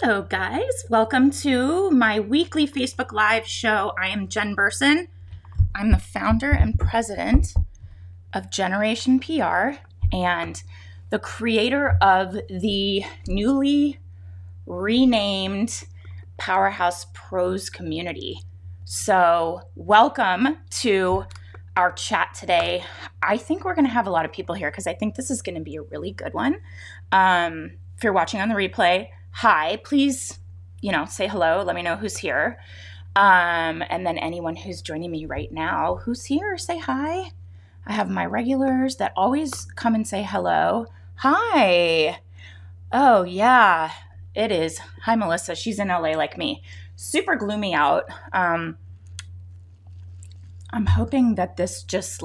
Hello, guys. Welcome to my weekly Facebook Live show. I am Jen Burson. I'm the founder and president of Generation PR and the creator of the newly renamed Powerhouse Pros community. So, welcome to our chat today. I think we're going to have a lot of people here because I think this is going to be a really good one. If you're watching on the replay, hi, please, say hello. Let me know who's here. And then anyone who's joining me right now, who's here, say hi. I have my regulars that always come and say hello. Hi. Oh, yeah, it is. Hi, Melissa. She's in LA like me. Super gloomy out. I'm hoping that this just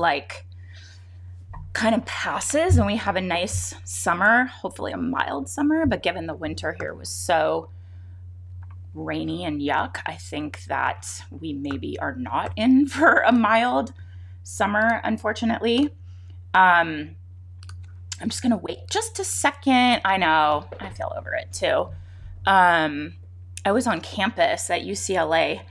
kind of passes and we have a nice summer, hopefully a mild summer, but given the winter here was so rainy and yuck, I think that we maybe are not in for a mild summer, unfortunately. I'm just gonna wait just a second. I know, I feel over it too. I was on campus at UCLA.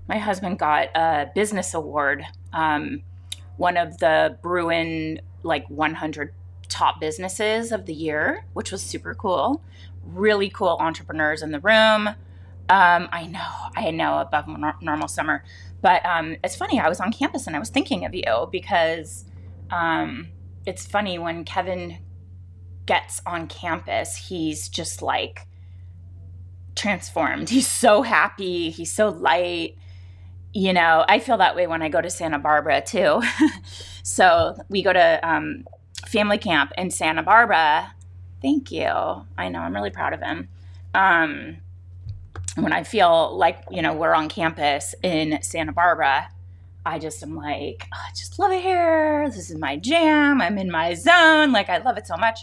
My husband got a business award, one of the Bruin 100 top businesses of the year, which was super cool. Really cool entrepreneurs in the room. I know above normal summer, but it's funny. I was on campus and I was thinking of you because it's funny when Kevin gets on campus, he's just transformed. He's so happy. He's so light. I feel that way when I go to Santa Barbara too. So we go to family camp in Santa Barbara. Thank you. I know, I'm really proud of him. When I feel we're on campus in Santa Barbara, I just am I just love it here. This is my jam. I'm in my zone. I love it so much.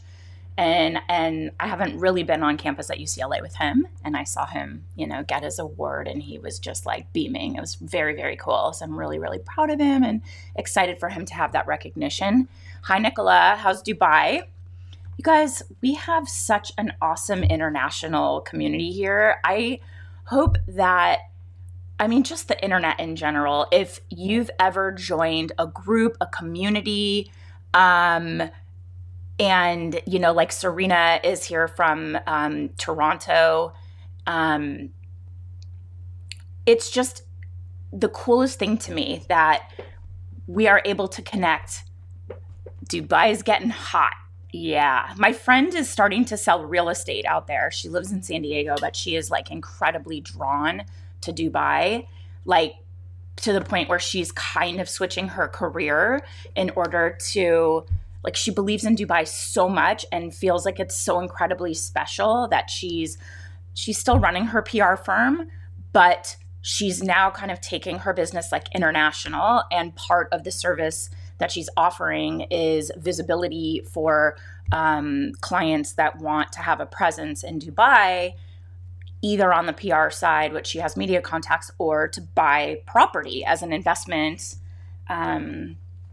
And I haven't really been on campus at UCLA with him. And I saw him, get his award and he was just beaming. It was very, very cool. So I'm really, really proud of him and excited for him to have that recognition. Hi, Nicola. How's Dubai? You guys, we have such an awesome international community here. I hope that, just the internet in general, if you've ever joined a group, a community, and, Serena is here from Toronto. It's just the coolest thing to me that we are able to connect. Dubai is getting hot. Yeah. My friend is starting to sell real estate out there. She lives in San Diego, but she is incredibly drawn to Dubai, to the point where she's kind of switching her career in order to she believes in Dubai so much and feels like it's so incredibly special that she's still running her PR firm, but she's now kind of taking her business international. And part of the service that she's offering is visibility for clients that want to have a presence in Dubai, either on the PR side, which she has media contacts, or to buy property as an investment.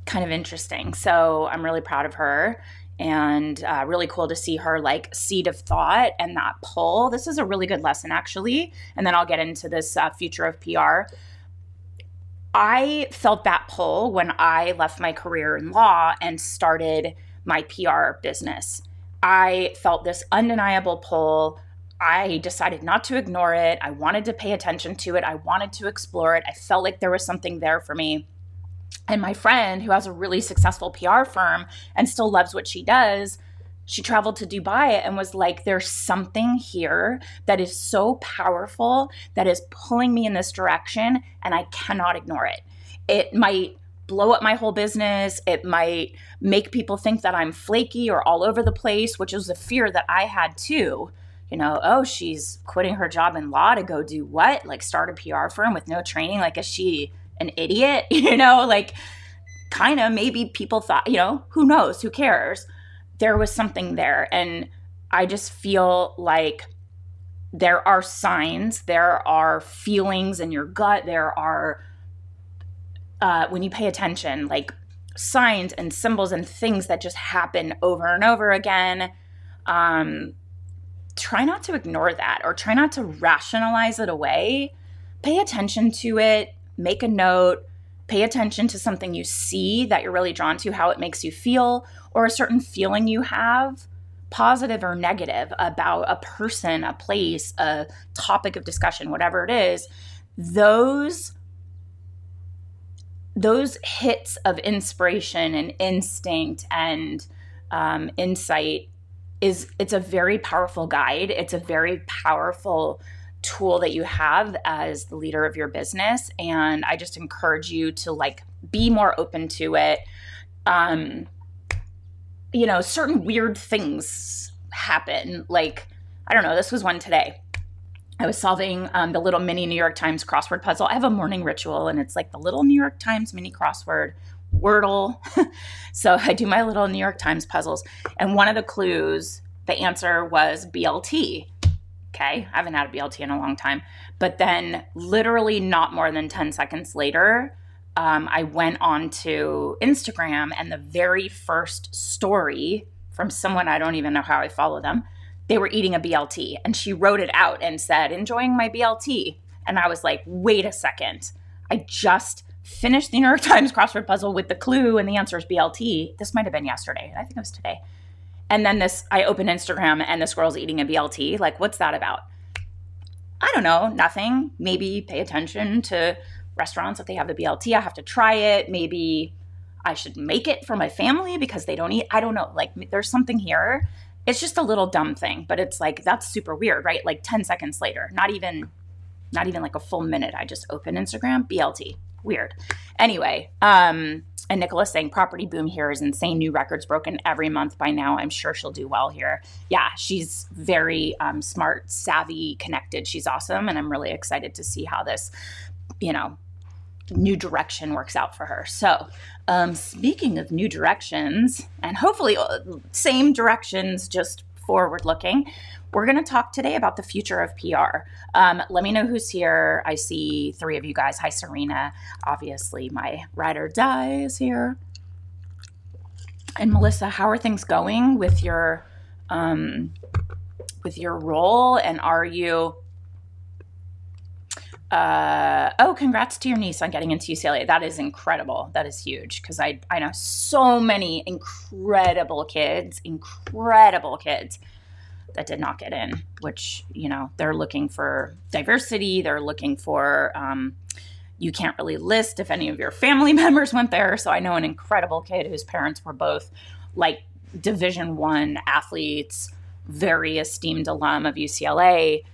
Kind of interesting. So I'm really proud of her and really cool to see her seed of thought and that pull. This is a really good lesson, actually. And then I'll get into this future of PR. I felt that pull when I left my career in law and started my PR business. I felt this undeniable pull. I decided not to ignore it. I wanted to pay attention to it. I wanted to explore it. I felt like there was something there for me. And my friend, who has a really successful PR firm and still loves what she does, she traveled to Dubai and was there's something here that is so powerful that is pulling me in this direction, and I cannot ignore it. It might blow up my whole business. It might make people think that I'm flaky or all over the place, which is a fear that I had too. Oh, she's quitting her job in law to go do what? Start a PR firm with no training? Is she an idiot? Kind of, maybe people thought, who knows, who cares? There was something there. And I just feel there are signs, there are feelings in your gut, there are, when you pay attention, signs and symbols and things that just happen over and over again. try not to ignore that or try not to rationalize it away. Pay attention to it, make a note, pay attention to something you see that you're really drawn to, how it makes you feel, or a certain feeling you have, positive or negative, about a person, a place, a topic of discussion, whatever it is. Those hits of inspiration and instinct and insight it's a very powerful guide. It's a very powerful tool that you have as the leader of your business. And I just encourage you to like be more open to it. Certain weird things happen. Like, I don't know, this was one today. I was solving the little mini New York Times crossword puzzle. I have a morning ritual, and it's like the little New York Times mini crossword, Wordle. So I do my little New York Times puzzles. And one of the clues, the answer was BLT. Okay, I haven't had a BLT in a long time. But then literally not more than 10 seconds later, I went on to Instagram, and the very first story from someone, I don't even know how I follow them, they were eating a BLT, and she wrote it out and said, enjoying my BLT. And I was like, wait a second. I just finished the New York Times crossword puzzle with the clue, and the answer is BLT. This might have been yesterday. I think it was today. And then I open Instagram, and this girl's eating a BLT. Like, what's that about? I don't know. Nothing. Maybe pay attention to restaurants if they have the BLT. I have to try it. Maybe I should make it for my family because they don't eat. I don't know. Like, there's something here. It's just a little dumb thing, but it's like, that's super weird, right? Like 10 seconds later, not even like a full minute. I just open Instagram, BLT. Weird. Anyway, and Nicola's saying property boom here is insane. New records broken every month by now. I'm sure she'll do well here. Yeah, she's very smart, savvy, connected. She's awesome. And I'm really excited to see how this, new direction works out for her. So speaking of new directions, and hopefully same directions, just forward looking, we're going to talk today about the future of PR. Let me know who's here. I see 3 of you guys. Hi, Serena. Obviously, my ride or die is here. And Melissa, how are things going with your role? And are you... congrats to your niece on getting into UCLA. That is incredible. That is huge, because I know so many incredible kids that did not get in, which, they're looking for diversity. They're looking for, you can't really list if any of your family members went there. So I know an incredible kid whose parents were both like Division I athletes, very esteemed alum of UCLA.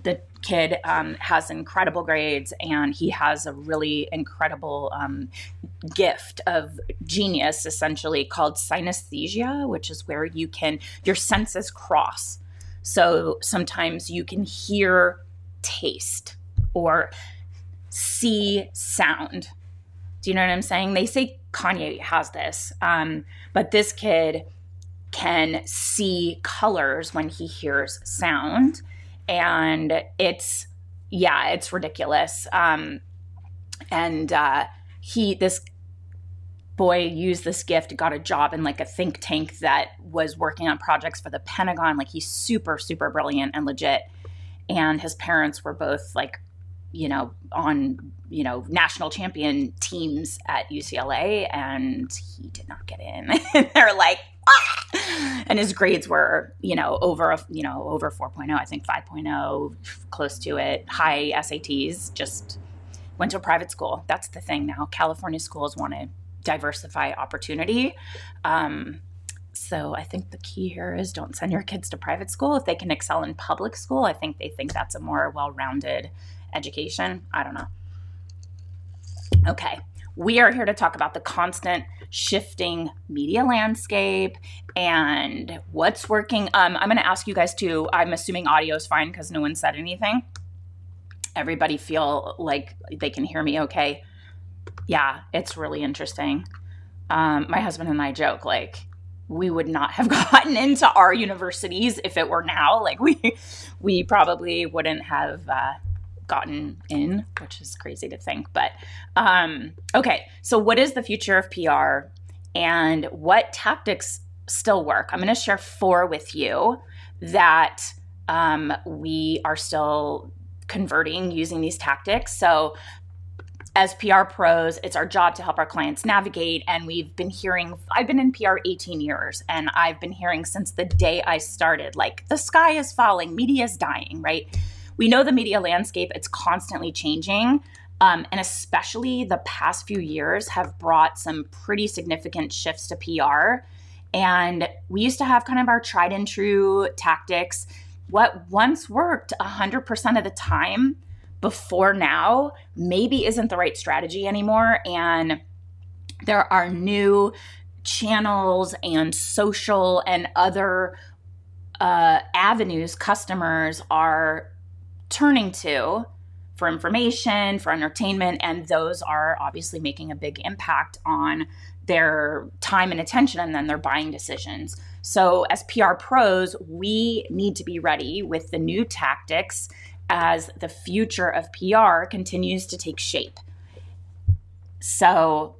The kid has incredible grades, and he has a really incredible gift of genius, essentially, called synesthesia, which is where your senses cross. So sometimes you can hear taste or see sound. Do you know what I'm saying? They say Kanye has this, but this kid can see colors when he hears sound. And it's ridiculous. This boy used this gift, got a job in like a think tank that was working on projects for the Pentagon. Like, he's super, super brilliant and legit. And his parents were both like, on, national champion teams at UCLA, and he did not get in. And they're like, ah! And his grades were, over 4.0, I think 5.0, close to it, high SATs, just went to a private school. That's the thing now. California schools want to diversify opportunity. So I think the key here is don't send your kids to private school. If they can excel in public school, I think they think that's a more well-rounded education. I don't know. Okay. We are here to talk about the constant shifting media landscape and what's working. I'm going to ask you guys too. I'm assuming audio is fine because no one said anything. Everybody feel like they can hear me okay? Yeah, it's really interesting. My husband and I joke, like, we would not have gotten into our universities if it were now. Like, we probably wouldn't have gotten in, which is crazy to think. But okay, so what is the future of PR and what tactics still work? I'm going to share 4 with you that We are still converting using these tactics. So as PR pros, it's our job to help our clients navigate. And I've been in PR 18 years, and I've been hearing since the day I started, like, the sky is falling, media is dying, right? We know the media landscape, it's constantly changing. And especially the past few years have brought some pretty significant shifts to PR. And we used to have kind of our tried and true tactics. What once worked 100% of the time before now maybe isn't the right strategy anymore. And there are new channels and social and other avenues customers are turning to for information, for entertainment, and those are obviously making a big impact on their time and attention and then their buying decisions. So as PR pros, we need to be ready with the new tactics as the future of PR continues to take shape. So,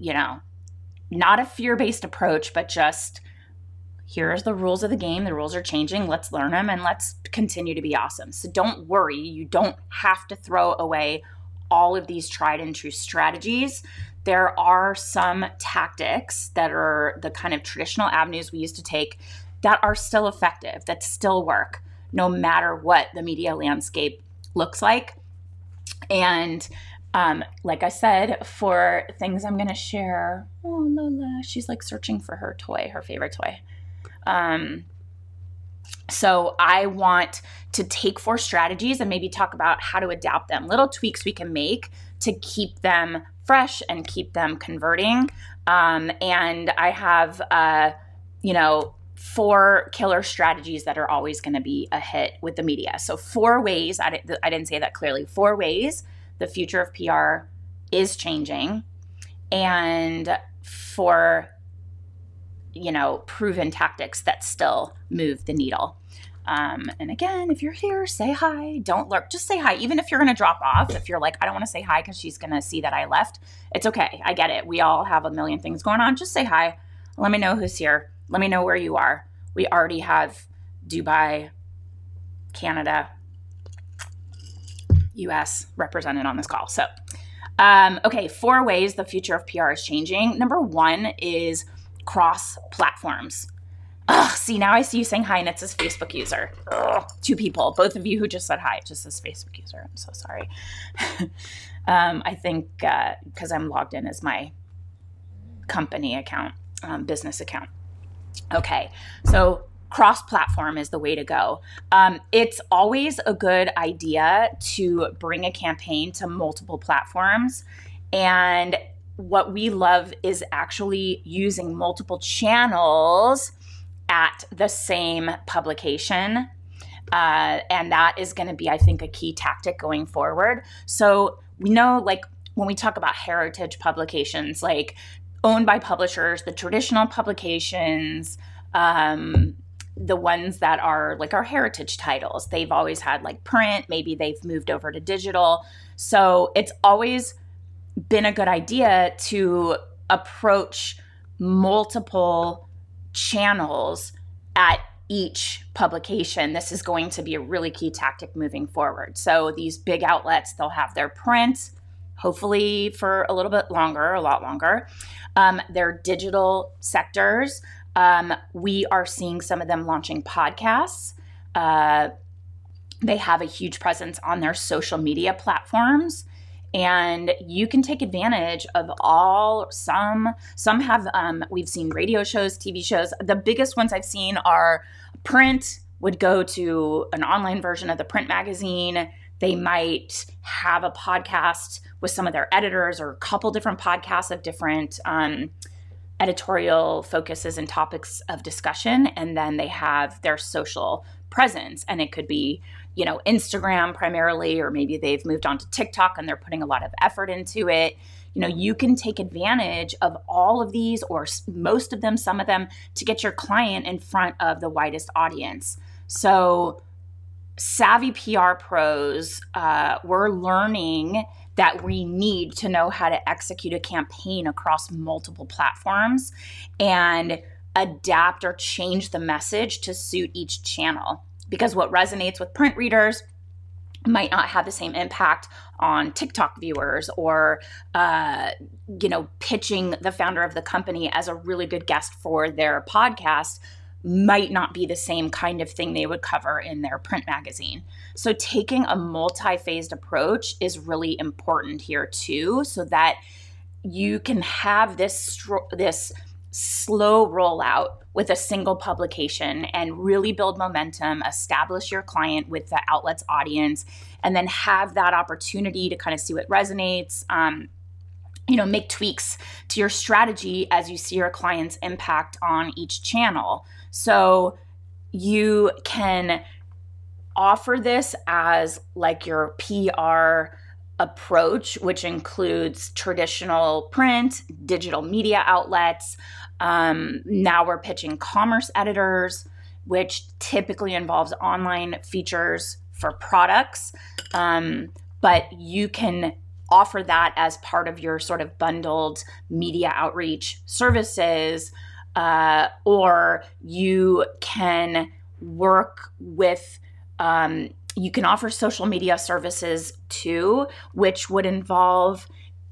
not a fear-based approach, but just here's the rules of the game. The rules are changing. Let's learn them and let's continue to be awesome. So don't worry. You don't have to throw away all of these tried and true strategies. There are some tactics that are the kind of traditional avenues we used to take that are still effective, that still work, no matter what the media landscape looks like. And like I said, for things I'm going to share, oh, Lola, she's like searching for her toy, her favorite toy. So I want to take 4 strategies and maybe talk about how to adapt them, little tweaks we can make to keep them fresh and keep them converting. And I have, 4 killer strategies that are always going to be a hit with the media. So 4 ways, I didn't say that clearly, 4 ways the future of PR is changing, and 4 proven tactics that still move the needle. And again, if you're here, say hi. Don't lurk. Just say hi. Even if you're going to drop off, if you're like, I don't want to say hi because she's going to see that I left, it's okay. I get it. We all have a million things going on. Just say hi. Let me know who's here. Let me know where you are. We already have Dubai, Canada, US represented on this call. So, okay, 4 ways the future of PR is changing. Number 1 is cross platforms. See, now I see you saying hi and it says Facebook user. 2 people, both of you who just said hi, it just says Facebook user. I'm so sorry. I think because I'm logged in as my company account, business account. Okay, so cross-platform is the way to go. It's always a good idea to bring a campaign to multiple platforms. And what we love is actually using multiple channels at the same publication. And that is going to be, I think, a key tactic going forward. So we know, like, when we talk about heritage publications, like owned by publishers, the traditional publications, the ones that are like our heritage titles, they've always had like print, maybe they've moved over to digital. So it's always been a good idea to approach multiple channels at each publication. This is going to be a really key tactic moving forward. So these big outlets, they'll have their print, hopefully for a little bit longer, a lot longer. Their digital sectors, we are seeing some of them launching podcasts. They have a huge presence on their social media platforms. And you can take advantage of some have, we've seen radio shows, TV shows. The biggest ones I've seen are print would go to an online version of the print magazine. They might have a podcast with some of their editors or a couple different podcasts of different editorial focuses and topics of discussion. And then they have their social presence. And it could be, Instagram primarily, or maybe they've moved on to TikTok and they're putting a lot of effort into it. You can take advantage of all of these, or most of them, some of them, to get your client in front of the widest audience. So savvy PR pros, we're learning that we need to know how to execute a campaign across multiple platforms and adapt or change the message to suit each channel. because what resonates with print readers might not have the same impact on TikTok viewers, or, pitching the founder of the company as a really good guest for their podcast might not be the same kind of thing they would cover in their print magazine. So taking a multi-phased approach is really important here too, so that you can have this slow rollout with a single publication and really build momentum, establish your client with the outlet's audience, and then have that opportunity to kind of see what resonates, make tweaks to your strategy as you see your client's impact on each channel. So you can offer this as like your PR approach, which includes traditional print, digital media outlets. Now we're pitching commerce editors, which typically involves online features for products. But you can offer that as part of your sort of bundled media outreach services, or you can work with you can offer social media services too, which would involve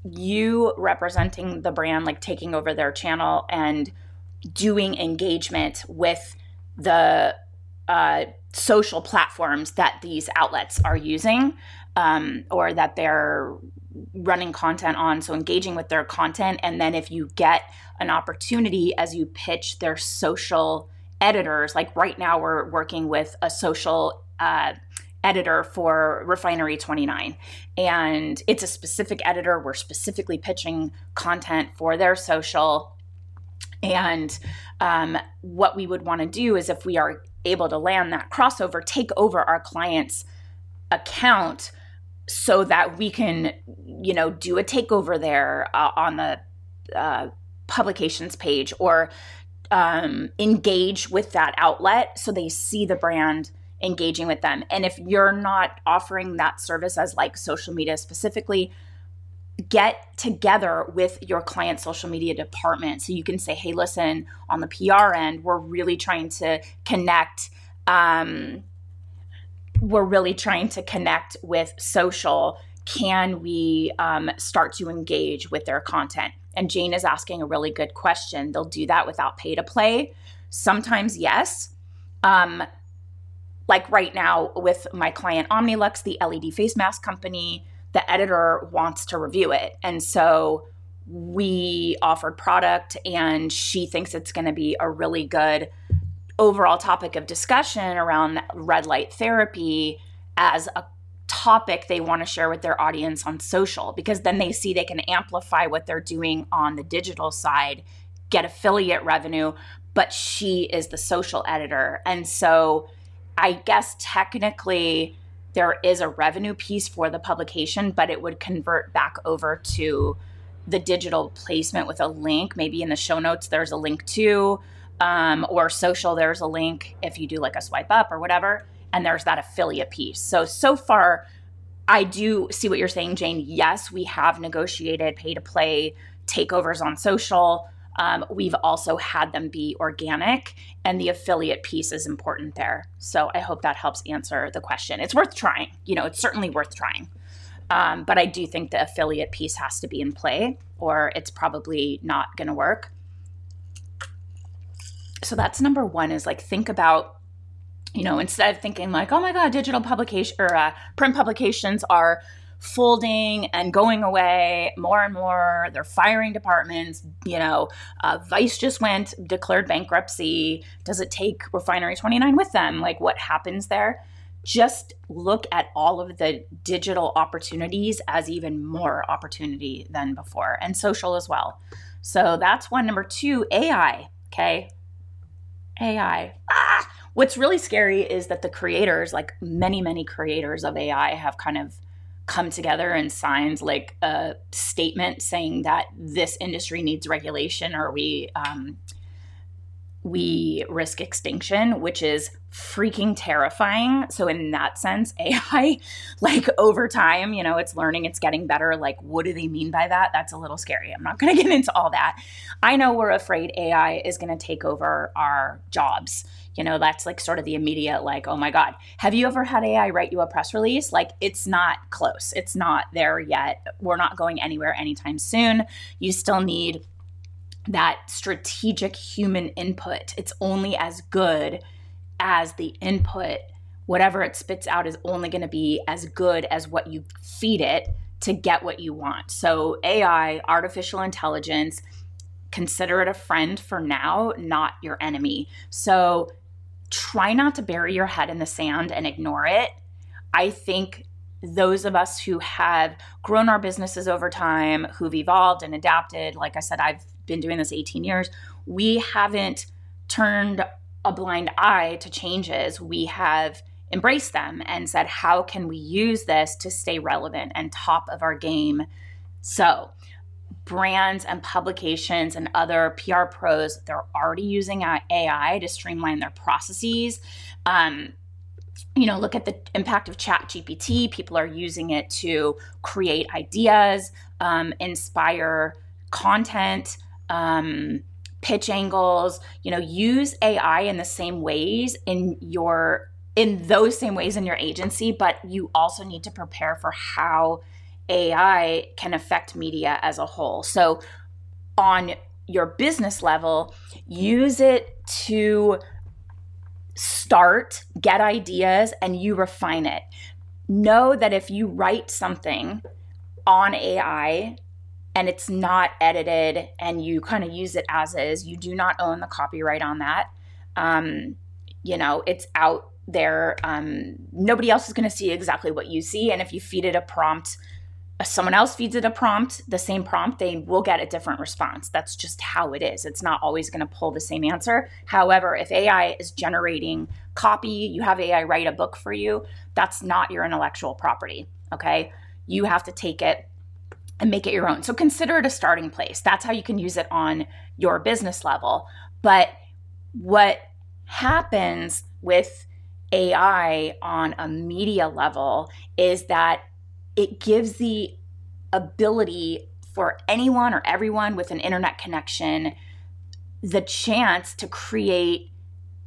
you representing the brand, like taking over their channel and doing engagement with the social platforms that these outlets are using, or that they're running content on. So engaging with their content. And then if you get an opportunity as you pitch their social editors, like right now we're working with a social editor for Refinery29, and it's a specific editor. We're specifically pitching content for their social. And what we would want to do is, if we are able to land that crossover, take over our client's account so that we can, do a takeover there on the publications page, or engage with that outlet so they see the brand engaging with them. And if you're not offering that service as like social media specifically, get together with your client social media department so you can say, hey, listen, on the PR end, we're really trying to connect. With social. Can we start to engage with their content? And Jane is asking a really good question. They'll do that without pay to play. Sometimes, yes. Like right now with my client Omnilux, the LED face mask company, the editor wants to review it. And so we offered product, and she thinks it's going to be a really good overall topic of discussion around red light therapy as a topic they want to share with their audience on social, because then they see they can amplify what they're doing on the digital side, get affiliate revenue, but she is the social editor. And so I guess technically there is a revenue piece for the publication, but it would convert back over to the digital placement with a link. Maybe in the show notes there's a link to, or social there's a link if you do like a swipe up or whatever, and there's that affiliate piece. So far, I do see what you're saying, Jane. Yes, we have negotiated pay to play takeovers on social. We've also had them be organic, and the affiliate piece is important there. So I hope that helps answer the question. It's worth trying. It's certainly worth trying. But I do think the affiliate piece has to be in play, or it's probably not going to work. So that's number one, is like, think about, instead of thinking like, oh my God, digital publication or print publications are folding and going away more and more. They're firing departments. Vice just declared bankruptcy. Does it take Refinery29 with them? Like, what happens there? Just look at all of the digital opportunities as even more opportunity than before, and social as well. So that's one. Number two, AI. Okay. AI. What's really scary is that the creators, like many, many creators of AI, have kind of come together and signed like a statement saying that this industry needs regulation, or we we risk extinction, which is freaking terrifying. So in that sense, AI, like over time, you know, it's learning, it's getting better. Like, what do they mean by that? That's a little scary. I'm not going to get into all that. I know we're afraid AI is going to take over our jobs. You know, that's like sort of the immediate, like, oh my God, have you ever had AI write you a press release? Like, it's not close. It's not there yet. We're not going anywhere anytime soon. You still need that strategic human input. It's only as good as the input. Whatever it spits out is only going to be as good as what you feed it to get what you want. So AI, artificial intelligence, consider it a friend for now, not your enemy. So try not to bury your head in the sand and ignore it. I think those of us who have grown our businesses over time, who've evolved and adapted, like I said, I've been doing this 18 years, we haven't turned a blind eye to changes. We have embraced them and said, how can we use this to stay relevant and top of our game? So brands and publications and other PR pros, they're already using AI to streamline their processes. You know, look at the impact of ChatGPT. People are using it to create ideas, inspire content, pitch angles. You know, use AI in the same ways in those same ways in your agency, but you also need to prepare for how AI can affect media as a whole. So on your business level, use it to start, get ideas, and you refine it. Know that if you write something on AI and it's not edited and you kind of use it as is, you do not own the copyright on that. You know, it's out there. Nobody else is going to see exactly what you see. And if you feed it a prompt, someone else feeds it a prompt, the same prompt, they will get a different response. That's just how it is. It's not always going to pull the same answer. However, if AI is generating copy, you have AI write a book for you, that's not your intellectual property, okay? You have to take it and make it your own. So consider it a starting place. That's how you can use it on your business level. But what happens with AI on a media level is that it gives the ability for anyone or everyone with an internet connection the chance to create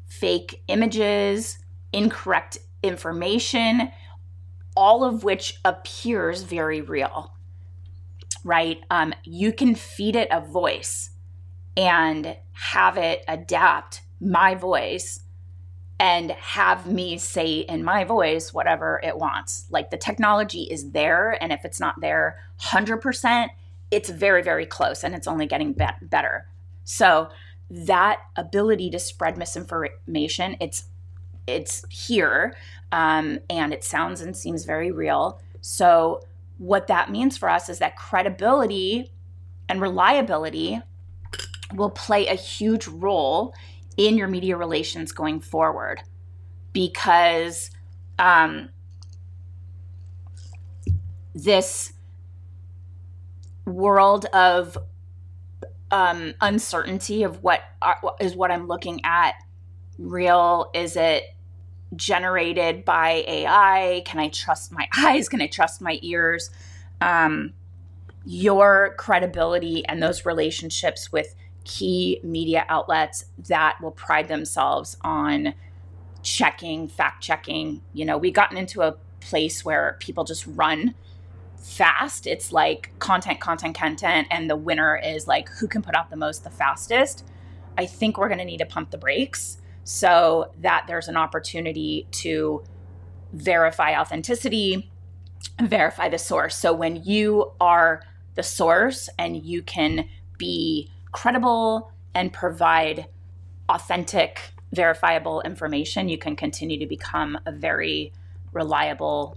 fake images, incorrect information, all of which appears very real, right? You can feed it a voice and have it adapt my voice and have me say in my voice whatever it wants. Like, the technology is there, and if it's not there 100%, it's very, very close, and it's only getting better. So that ability to spread misinformation, it's here, and it sounds and seems very real. So what that means for us is that credibility and reliability will play a huge role in your media relations going forward, because this world of uncertainty of what I'm looking at real? Is it generated by AI? Can I trust my eyes? Can I trust my ears? Your credibility and those relationships with key media outlets that will pride themselves on checking, fact checking. You know, we've gotten into a place where people just run fast. It's like content, and the winner is like who can put out the most the fastest. I think we're going to need to pump the brakes so that there's an opportunity to verify authenticity, verify the source. So when you are the source and you can be credible and provide authentic, verifiable information, you can continue to become a very reliable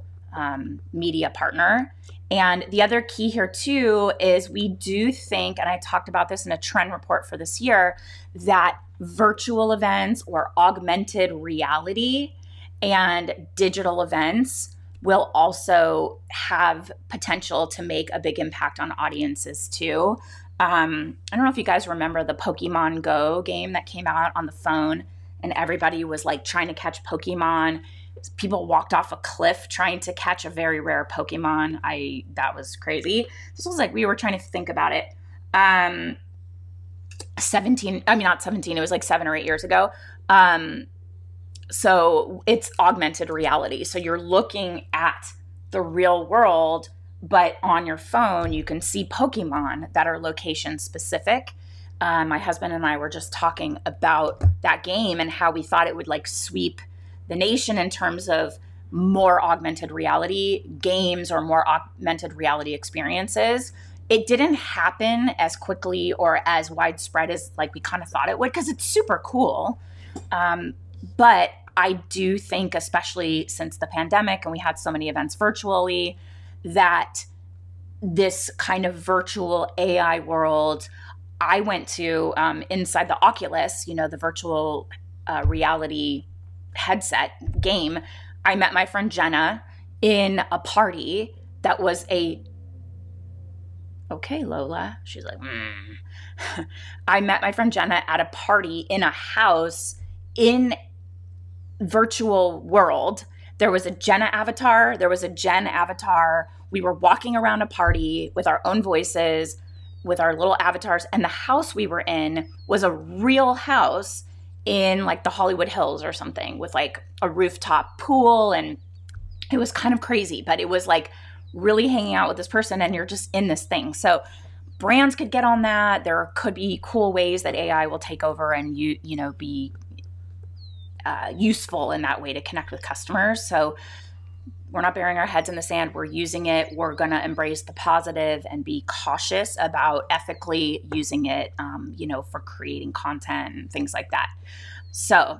media partner. And the other key here too is we do think, and I talked about this in a trend report for this year, that virtual events or augmented reality and digital events will also have potential to make a big impact on audiences too. I don't know if you guys remember the Pokemon Go game that came out on the phone, and everybody was like trying to catch Pokemon. People walked off a cliff trying to catch a very rare Pokemon. That was crazy. This was like, we were trying to think about it. 17, I mean, not 17, it was like 7 or 8 years ago. So it's augmented reality. So you're looking at the real world, but on your phone, you can see Pokemon that are location specific. My husband and I were just talking about that game and how we thought it would like sweep the nation in terms of more augmented reality games or more augmented reality experiences. It didn't happen as quickly or as widespread as like we kind of thought it would, because it's super cool. But I do think, especially since the pandemic and we had so many events virtually, that this kind of virtual AI world, I went to inside the Oculus, the virtual reality headset game. I met my friend Jenna in a party that was okay, Lola. She's like, I met my friend Jenna at a party in a house in virtual world. There was a Jenna avatar. There was a Jen avatar. We were walking around a party with our own voices, with our little avatars. And the house we were in was a real house in like the Hollywood Hills or something, with like a rooftop pool. And it was kind of crazy, but it was like really hanging out with this person and you're just in this thing. So brands could get on that. There could be cool ways that AI will take over and be useful in that way to connect with customers. So we're not burying our heads in the sand. We're using it. We're going to embrace the positive and be cautious about ethically using it, for creating content and things like that. So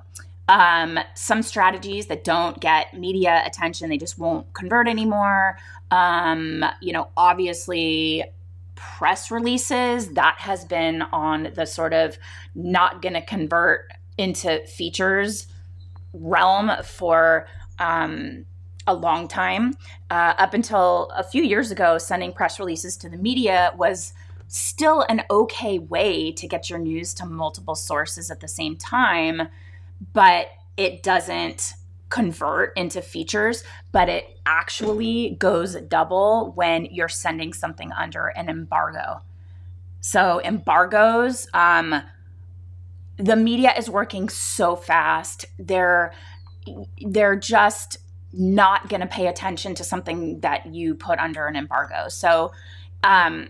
some strategies that don't get media attention, they just won't convert anymore. Obviously press releases, that has been on the sort of not going to convert into features realm for a long time. Up until a few years ago, sending press releases to the media was still an okay way to get your news to multiple sources at the same time, but it doesn't convert into features, but it actually goes double when you're sending something under an embargo. So embargoes, the media is working so fast. They're just not going to pay attention to something that you put under an embargo. So I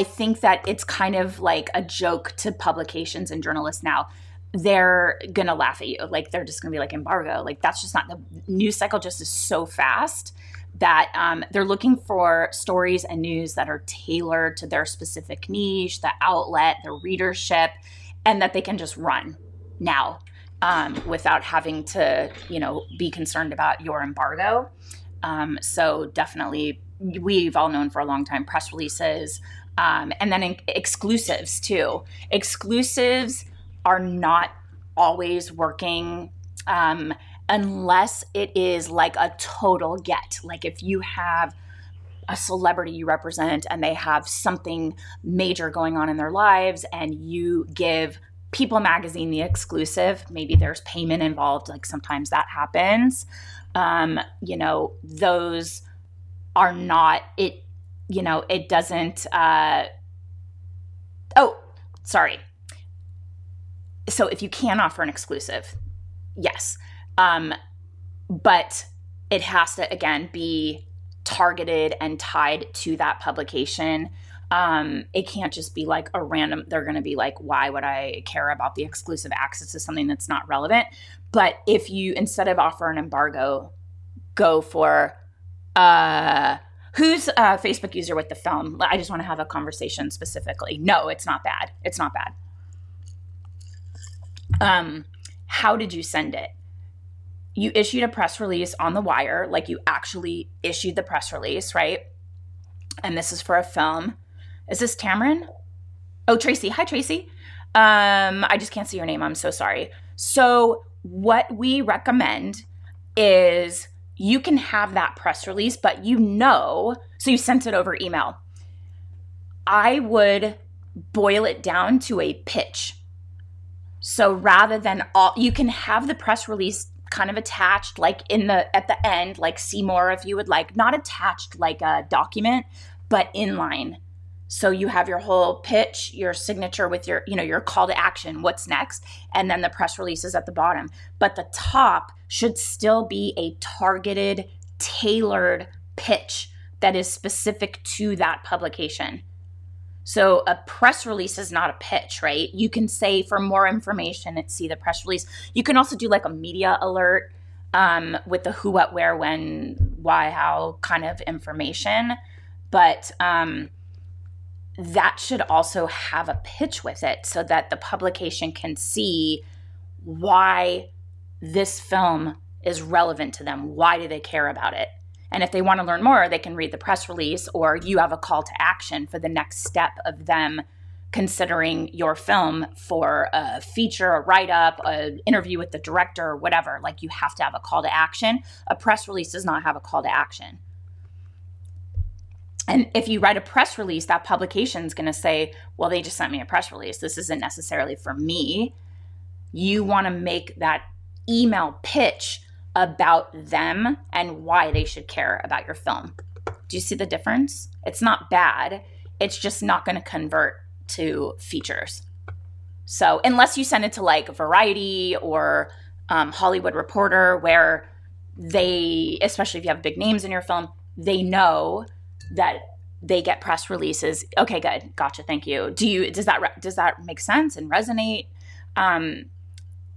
think that it's kind of like a joke to publications and journalists now. They're going to laugh at you. Like, they're just going to be like, embargo. Like, that's just not, the news cycle just is so fast that they're looking for stories and news that are tailored to their specific niche, the outlet, their readership, and that they can just run now without having to, be concerned about your embargo. So definitely, we've all known for a long time press releases, and then exclusives too. Exclusives are not always working unless it is like a total get. Like if you have a celebrity you represent and they have something major going on in their lives and you give People Magazine the exclusive, maybe there's payment involved, like sometimes that happens. Those are not, it doesn't, sorry. So if you can offer an exclusive, yes. But it has to, again, be targeted and tied to that publication. It can't just be like a random, they're going to be like, why would I care about the exclusive access to something that's not relevant? But if you, instead of offer an embargo, go for, who's a Facebook user with the film? I just want to have a conversation specifically. No, it's not bad. It's not bad. How did you send it? You issued a press release on the wire, like you actually issued the press release, right? And this is for a film. Is this Tamron? Oh, Tracy. Hi, Tracy. I just can't see your name. I'm so sorry. So what we recommend is you can have that press release, but so you sent it over email. I would boil it down to a pitch. So rather than you can have the press release kind of attached, like at the end, like see more if you would like, not attached like a document, but inline. So you have your whole pitch, your signature with your, your call to action, what's next, and then the press release is at the bottom. But the top should still be a targeted, tailored pitch that is specific to that publication. So a press release is not a pitch, right? You can say for more information and see the press release. You can also do like a media alert with the who, what, where, when, why, how kind of information. But that should also have a pitch with it so that the publication can see why this film is relevant to them. Why do they care about it? And if they want to learn more, they can read the press release, or you have a call to action for the next step of them considering your film for a feature, a write-up, an interview with the director, or whatever. Like, you have to have a call to action. A press release does not have a call to action. And if you write a press release, that publication is going to say, well, they just sent me a press release. This isn't necessarily for me. You want to make that email pitch about them and why they should care about your film. Do you see the difference? It's not bad. It's just not going to convert to features. So unless you send it to like Variety or Hollywood Reporter, where they, especially if you have big names in your film, they know that they get press releases. Okay, good. Gotcha. Thank you. Does that make sense and resonate?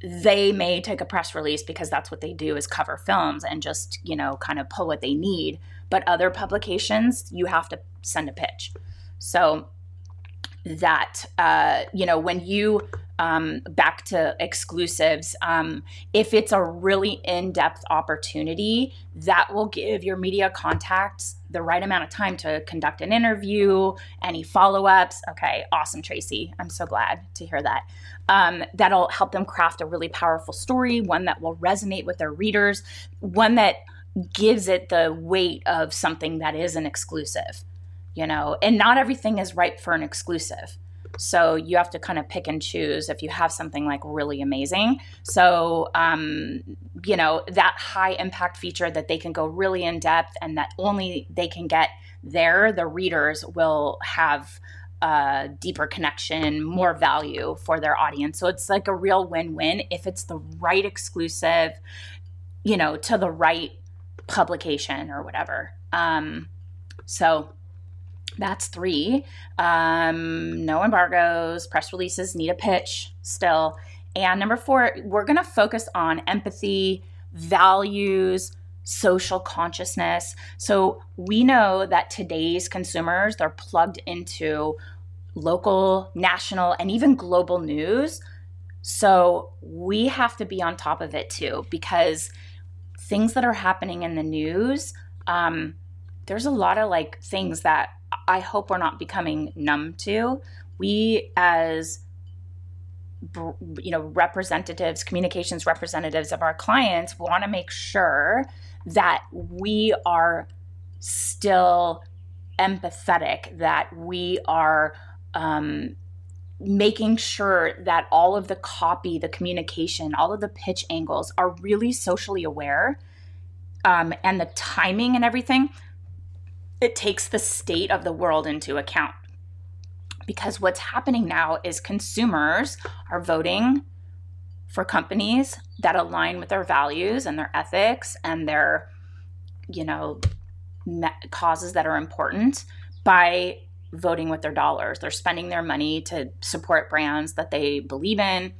They may take a press release because that's what they do, is cover films and just, kind of pull what they need. But other publications, you have to send a pitch. So that, when you, back to exclusives, if it's a really in-depth opportunity, that will give your media contacts the right amount of time to conduct an interview, any follow-ups. Okay, awesome, Tracy. I'm so glad to hear that. That'll help them craft a really powerful story, one that will resonate with their readers, one that gives it the weight of something that is an exclusive, and not everything is right for an exclusive. So you have to kind of pick and choose if you have something like really amazing. So, that high impact feature that they can go really in depth and that only they can get there, the readers will have a deeper connection, more value for their audience. So it's like a real win-win if it's the right exclusive, to the right publication or whatever. So that's 3. No embargoes. Press releases need a pitch still. And number 4, we're going to focus on empathy, values, social consciousness. So we know that today's consumers, they're plugged into local, national, and even global news. So we have to be on top of it too, because things that are happening in the news, there's a lot of like things that I hope we're not becoming numb to. We as representatives, communications representatives of our clients, want to make sure that we are still empathetic, that we are making sure that all of the copy, the communication, all of the pitch angles are really socially aware, and the timing and everything. It takes the state of the world into account, because what's happening now is consumers are voting for companies that align with their values and their ethics and their, causes that are important by voting with their dollars. They're spending their money to support brands that they believe in.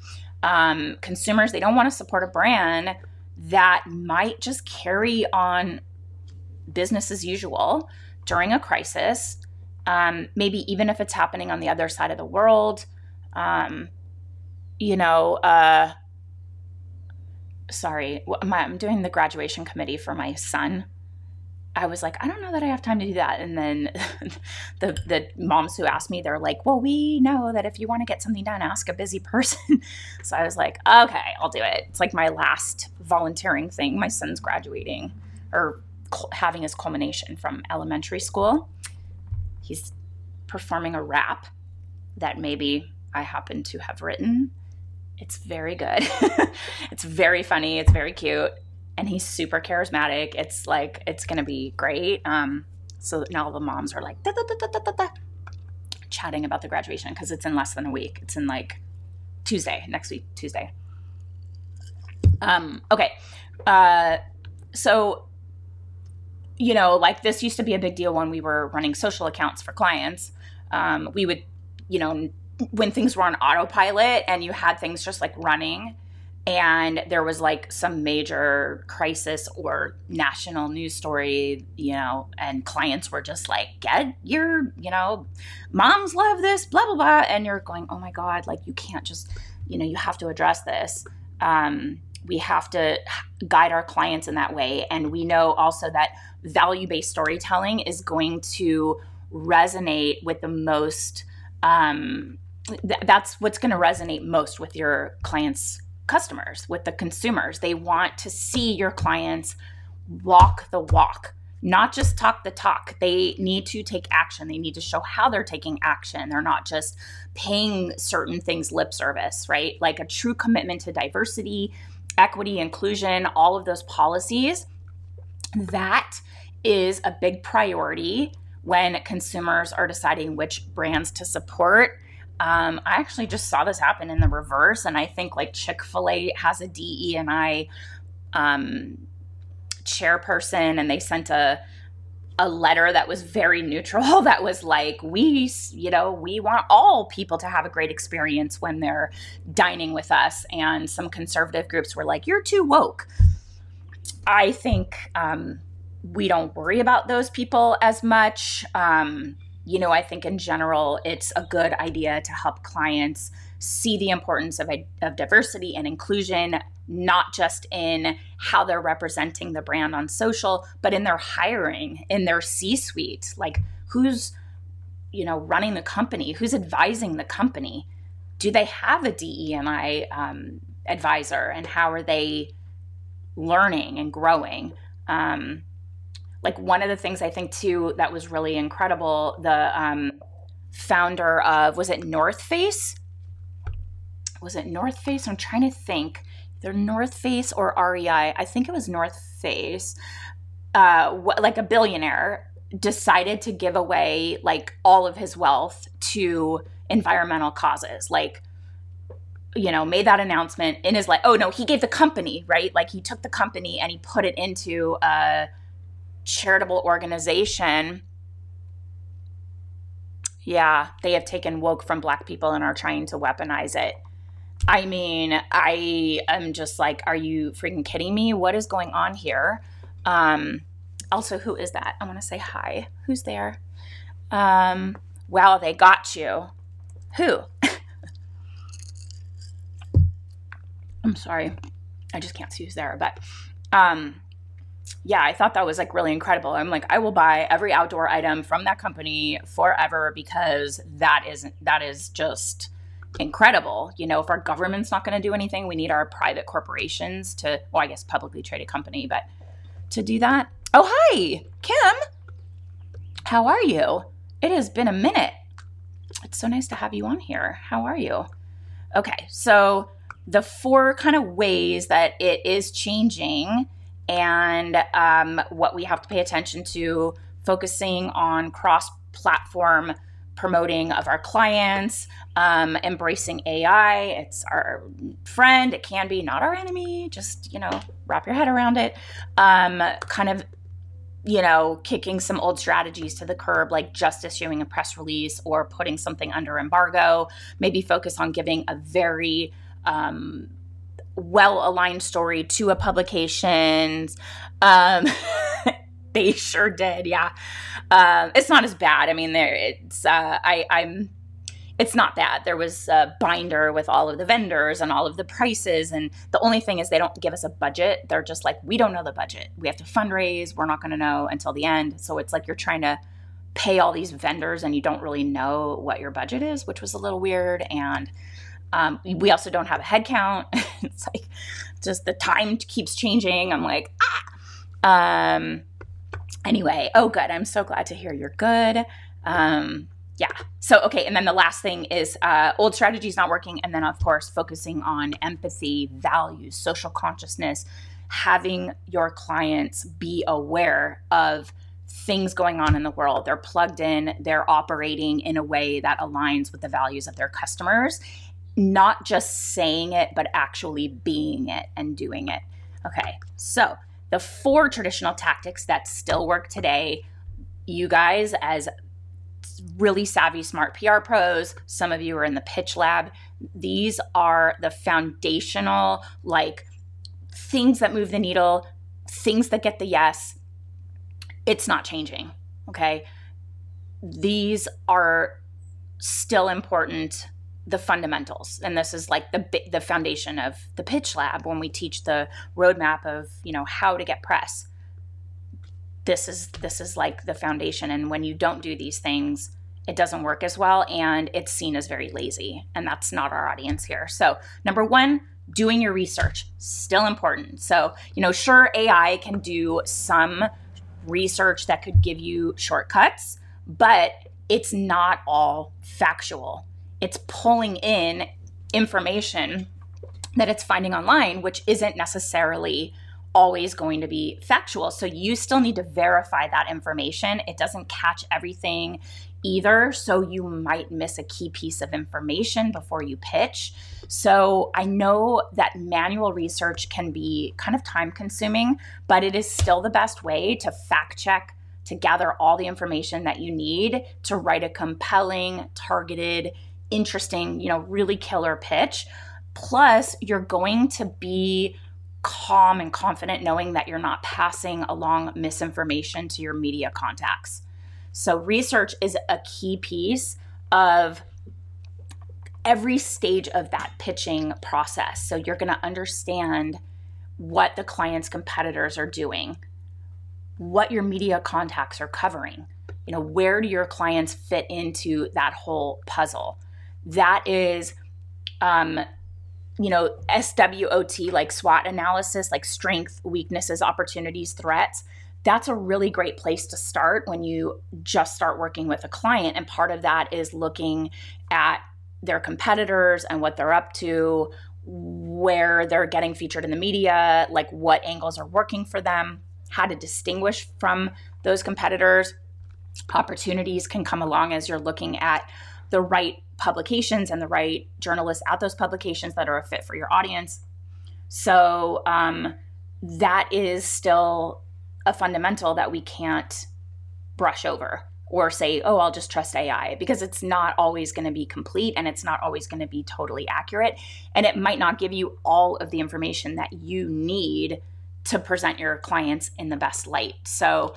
Consumers, they don't want to support a brand that might just carry on business as usual during a crisis, maybe even if it's happening on the other side of the world. Sorry, I'm doing the graduation committee for my son. I was like, I don't know that I have time to do that. And then the moms who asked me, they're like, well, we know that if you want to get something done, ask a busy person. So I was like, okay, I'll do it. It's like my last volunteering thing. My son's graduating or having his culmination from elementary school. He's performing a rap that maybe I happen to have written. It's very good. It's very funny. It's very cute. And he's super charismatic. It's like, it's going to be great. So now the moms are like, da, da, da, da, da, da, chatting about the graduation because it's in less than a week. It's in like Tuesday, next week, Tuesday. Okay. So, you know, like this used to be a big deal when we were running social accounts for clients. We would, you know, when things were on autopilot and you had things just like running and there was like some major crisis or national news story, you know, and clients were just like, get your, you know, moms love this, blah, blah, blah. And you're going, oh my God, like you can't just, you know, you have to address this. We have to guide our clients in that way. And we know also that value-based storytelling is going to resonate with the most, that's what's going to resonate most with your clients' customers, with the consumers. They want to see your clients walk the walk, not just talk the talk. They need to take action. They need to show how they're taking action. They're not just paying certain things lip service, right? Like a true commitment to diversity, equity, inclusion, all of those policies. That is a big priority when consumers are deciding which brands to support. I actually just saw this happen in the reverse, and I think like Chick-fil-A has a DE&I chairperson, and they sent a letter that was very neutral that was like, we want all people to have a great experience when they're dining with us. And some conservative groups were like, you're too woke. I think we don't worry about those people as much. You know, I think in general, it's a good idea to help clients see the importance of diversity and inclusion, not just in how they're representing the brand on social, but in their hiring, in their C-suite. Like who's, you know, running the company, who's advising the company? Do they have a DE&I advisor, and how are they learning and growing? Like one of the things I think too that was really incredible, the founder of, was it North Face? Was it North Face? I'm trying to think. Either North Face or REI. I think it was North Face. Like a billionaire decided to give away like all of his wealth to environmental causes. Like, you know, made that announcement in his life. Oh no, he gave the company, right? Like he took the company and he put it into a charitable organization. Yeah, they have taken woke from Black people and are trying to weaponize it. I mean, I am just like, are you freaking kidding me? What is going on here? Also, who is that? I want to say hi. Who's there? Wow, they got you. Who? I'm sorry. I just can't see who's there. But yeah, I thought that was like really incredible. I'm like, I will buy every outdoor item from that company forever because that is just incredible. You know, if our government's not going to do anything, we need our private corporations to, well, I guess publicly traded company, but to do that. Oh, hi, Kim. How are you? It has been a minute. It's so nice to have you on here. How are you? Okay, so the 4 kind of ways that it is changing and what we have to pay attention to, focusing on cross-platform promoting of our clients, embracing AI. It's our friend. It can be not our enemy. Just, you know, wrap your head around it. Kind of, you know, kicking some old strategies to the curb, like just issuing a press release or putting something under embargo. Maybe focus on giving a very well-aligned story to a publication. They sure did, yeah. It's not as bad. I mean, it's not bad. There was a binder with all of the vendors and all of the prices, and the only thing is they don't give us a budget. They're just like, we don't know the budget. We have to fundraise. We're not going to know until the end. So it's like you're trying to pay all these vendors and you don't really know what your budget is, which was a little weird. And we also don't have a head count. It's like just the time keeps changing. I'm like, Anyway, oh, good. I'm so glad to hear you're good. Yeah, Yeah. So, okay. And then the last thing is old strategies not working. And then, of course, focusing on empathy, values, social consciousness, having your clients be aware of things going on in the world. They're plugged in, they're operating in a way that aligns with the values of their customers, not just saying it, but actually being it and doing it. Okay. So the 4 traditional tactics that still work today, you guys as really savvy, smart PR pros, some of you are in the pitch lab. These are the foundational, like, things that move the needle, things that get the yes. It's not changing. Okay. These are still important, the fundamentals. And this is like the foundation of the pitch lab when we teach the roadmap of, how to get press. This is like the foundation. And when you don't do these things, it doesn't work as well, and it's seen as very lazy. And that's not our audience here. So number 1, doing your research, still important. So, sure, AI can do some research that could give you shortcuts, but it's not all factual. It's pulling in information that it's finding online, which isn't necessarily always going to be factual. So you still need to verify that information. It doesn't catch everything either. So you might miss a key piece of information before you pitch. So I know that manual research can be kind of time consuming, but it is still the best way to fact check, to gather all the information that you need to write a compelling, targeted, interesting, really killer pitch. Plus, you're going to be calm and confident knowing that you're not passing along misinformation to your media contacts. So research is a key piece of every stage of that pitching process. So you're going to understand what the client's competitors are doing, what your media contacts are covering, where do your clients fit into that whole puzzle. That is, SWOT, like SWOT analysis, like strength, weaknesses, opportunities, threats. That's a really great place to start when you just start working with a client. And part of that is looking at their competitors and what they're up to, where they're getting featured in the media, like what angles are working for them, how to distinguish from those competitors. Opportunities can come along as you're looking at the right publications and the right journalists at those publications that are a fit for your audience. So that is still a fundamental that we can't brush over or say, oh, I'll just trust AI, because it's not always going to be complete and it's not always going to be totally accurate. And it might not give you all of the information that you need to present your clients in the best light. So,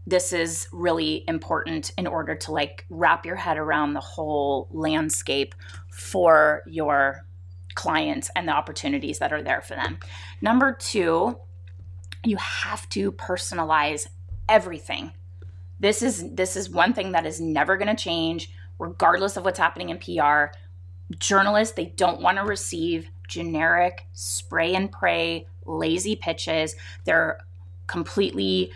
this is really important in order to wrap your head around the whole landscape for your clients and the opportunities that are there for them. Number 2, you have to personalize everything. This is one thing that is never going to change, regardless of what's happening in PR. Journalists, they don't want to receive generic, spray and pray, lazy pitches. They're completely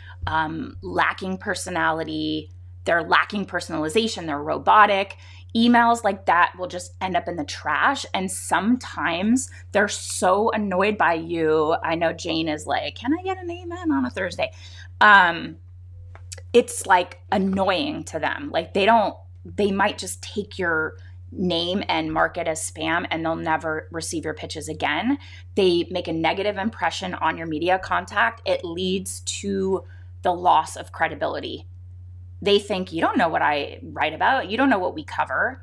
lacking personality. They're lacking personalization. They're robotic. Emails like that will just end up in the trash. And sometimes they're so annoyed by you. I know Jane is like, can I get an amen on a Thursday? It's annoying to them. They might just take your name and mark it as spam and they'll never receive your pitches again. They make a negative impression on your media contact. It leads to the loss of credibility. They think, you don't know what I write about. You don't know what we cover.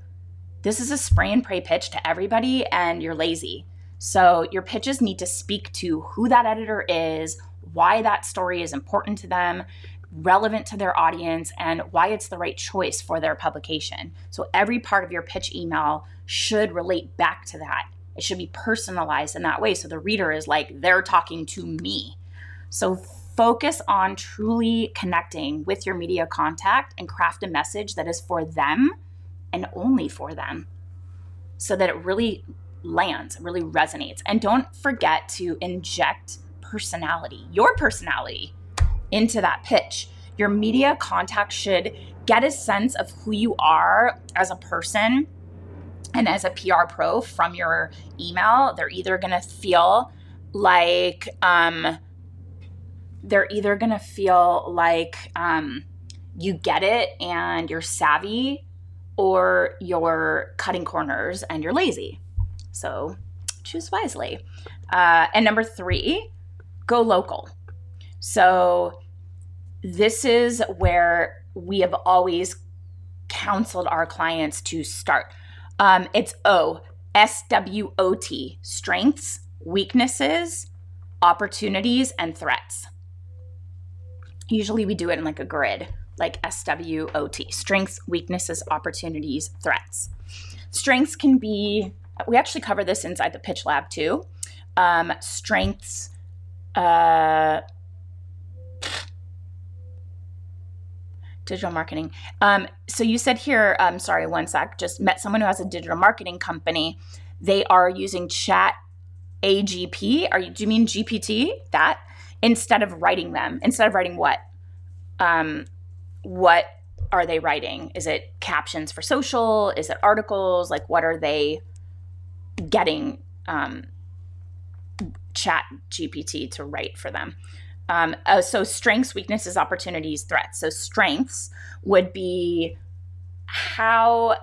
This is a spray and pray pitch to everybody and you're lazy. So your pitches need to speak to who that editor is, why that story is important to them, relevant to their audience, and why it's the right choice for their publication. So every part of your pitch email should relate back to that. It should be personalized in that way. So the reader is like, they're talking to me. So focus on truly connecting with your media contact and craft a message that is for them and only for them so that it really lands, really resonates. And don't forget to inject personality, your personality, into that pitch. Your media contact should get a sense of who you are as a person and as a PR pro from your email. They're either going to feel like you get it and you're savvy, or you're cutting corners and you're lazy. So choose wisely. And number 3, go local. So this is where we have always counseled our clients to start. It's SWOT, strengths, weaknesses, opportunities, and threats. Usually we do it in like a grid, like SWOT, strengths, weaknesses, opportunities, threats. Strengths can be, we actually cover this inside the Pitch Lab too. Strengths, digital marketing. So you said here, sorry, one sec, just met someone who has a digital marketing company. They are using Chat AGP. Do you mean GPT? That? Instead of writing what? What are they writing? Is it captions for social? Is it articles? Like, what are they getting Chat GPT to write for them? So strengths, weaknesses, opportunities, threats. So strengths would be, how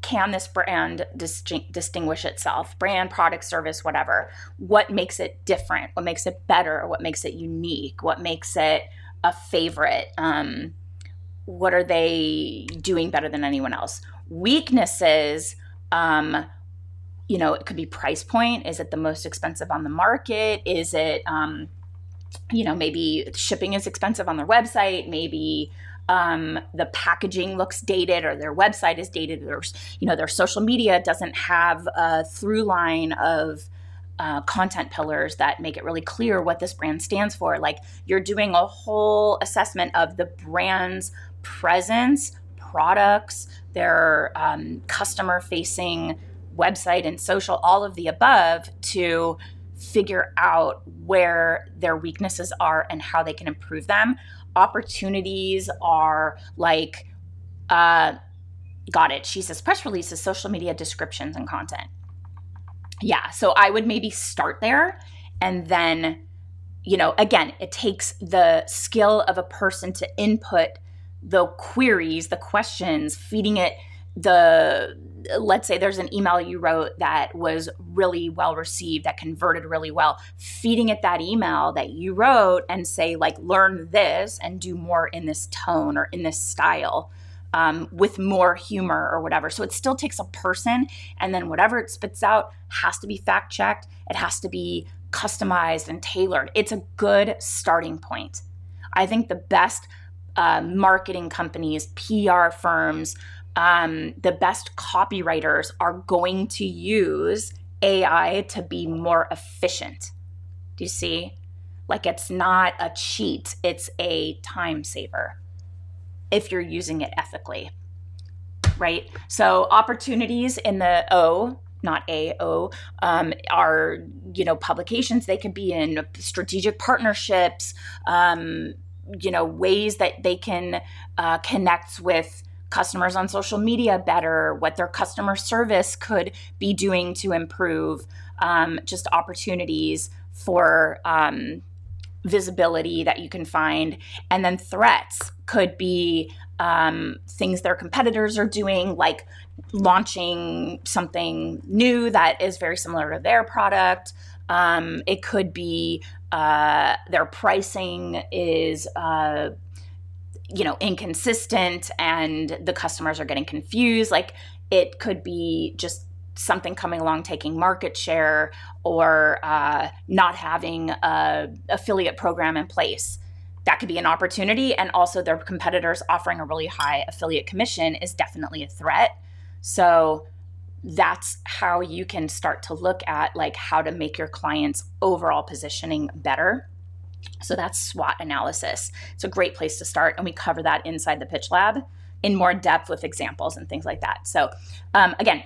can this brand distinguish itself? Brand, product, service, whatever. What makes it different? What makes it better? What makes it unique? What makes it a favorite? What are they doing better than anyone else? Weaknesses, it could be price point. Is it the most expensive on the market? Is it, maybe shipping is expensive on their website. Maybe the packaging looks dated, or their website is dated, or their social media doesn't have a through line of content pillars that make it really clear what this brand stands for. Like, you're doing a whole assessment of the brand's presence, products, their customer facing website and social, all of the above, to figure out where their weaknesses are and how they can improve them. Opportunities are like, got it. She says press releases, social media descriptions, and content. Yeah. So I would maybe start there. And then, again, it takes the skill of a person to input the queries, the questions, feeding it let's say there's an email you wrote that was really well received, that converted really well, feeding it that email that you wrote and say, like, learn this and do more in this tone or in this style, with more humor or whatever. So it still takes a person, and then whatever it spits out has to be fact checked. It has to be customized and tailored. It's a good starting point. I think the best marketing companies, PR firms, the best copywriters are going to use AI to be more efficient. Do you see? Like, it's not a cheat, it's a time saver if you're using it ethically, right? So opportunities in the O, not AO, are, publications. They could be in strategic partnerships, ways that they can connect with customers on social media better, what their customer service could be doing to improve, just opportunities for visibility that you can find. And then threats could be things their competitors are doing, like launching something new that is very similar to their product. It could be their pricing is inconsistent and the customers are getting confused. Like, it could be just something coming along, taking market share, or not having a affiliate program in place. That could be an opportunity. And also their competitors offering a really high affiliate commission is definitely a threat. So that's how you can start to look at, like, how to make your clients' overall positioning better. So that's SWOT analysis. It's a great place to start. And we cover that inside the Pitch Lab in more depth with examples and things like that. So again,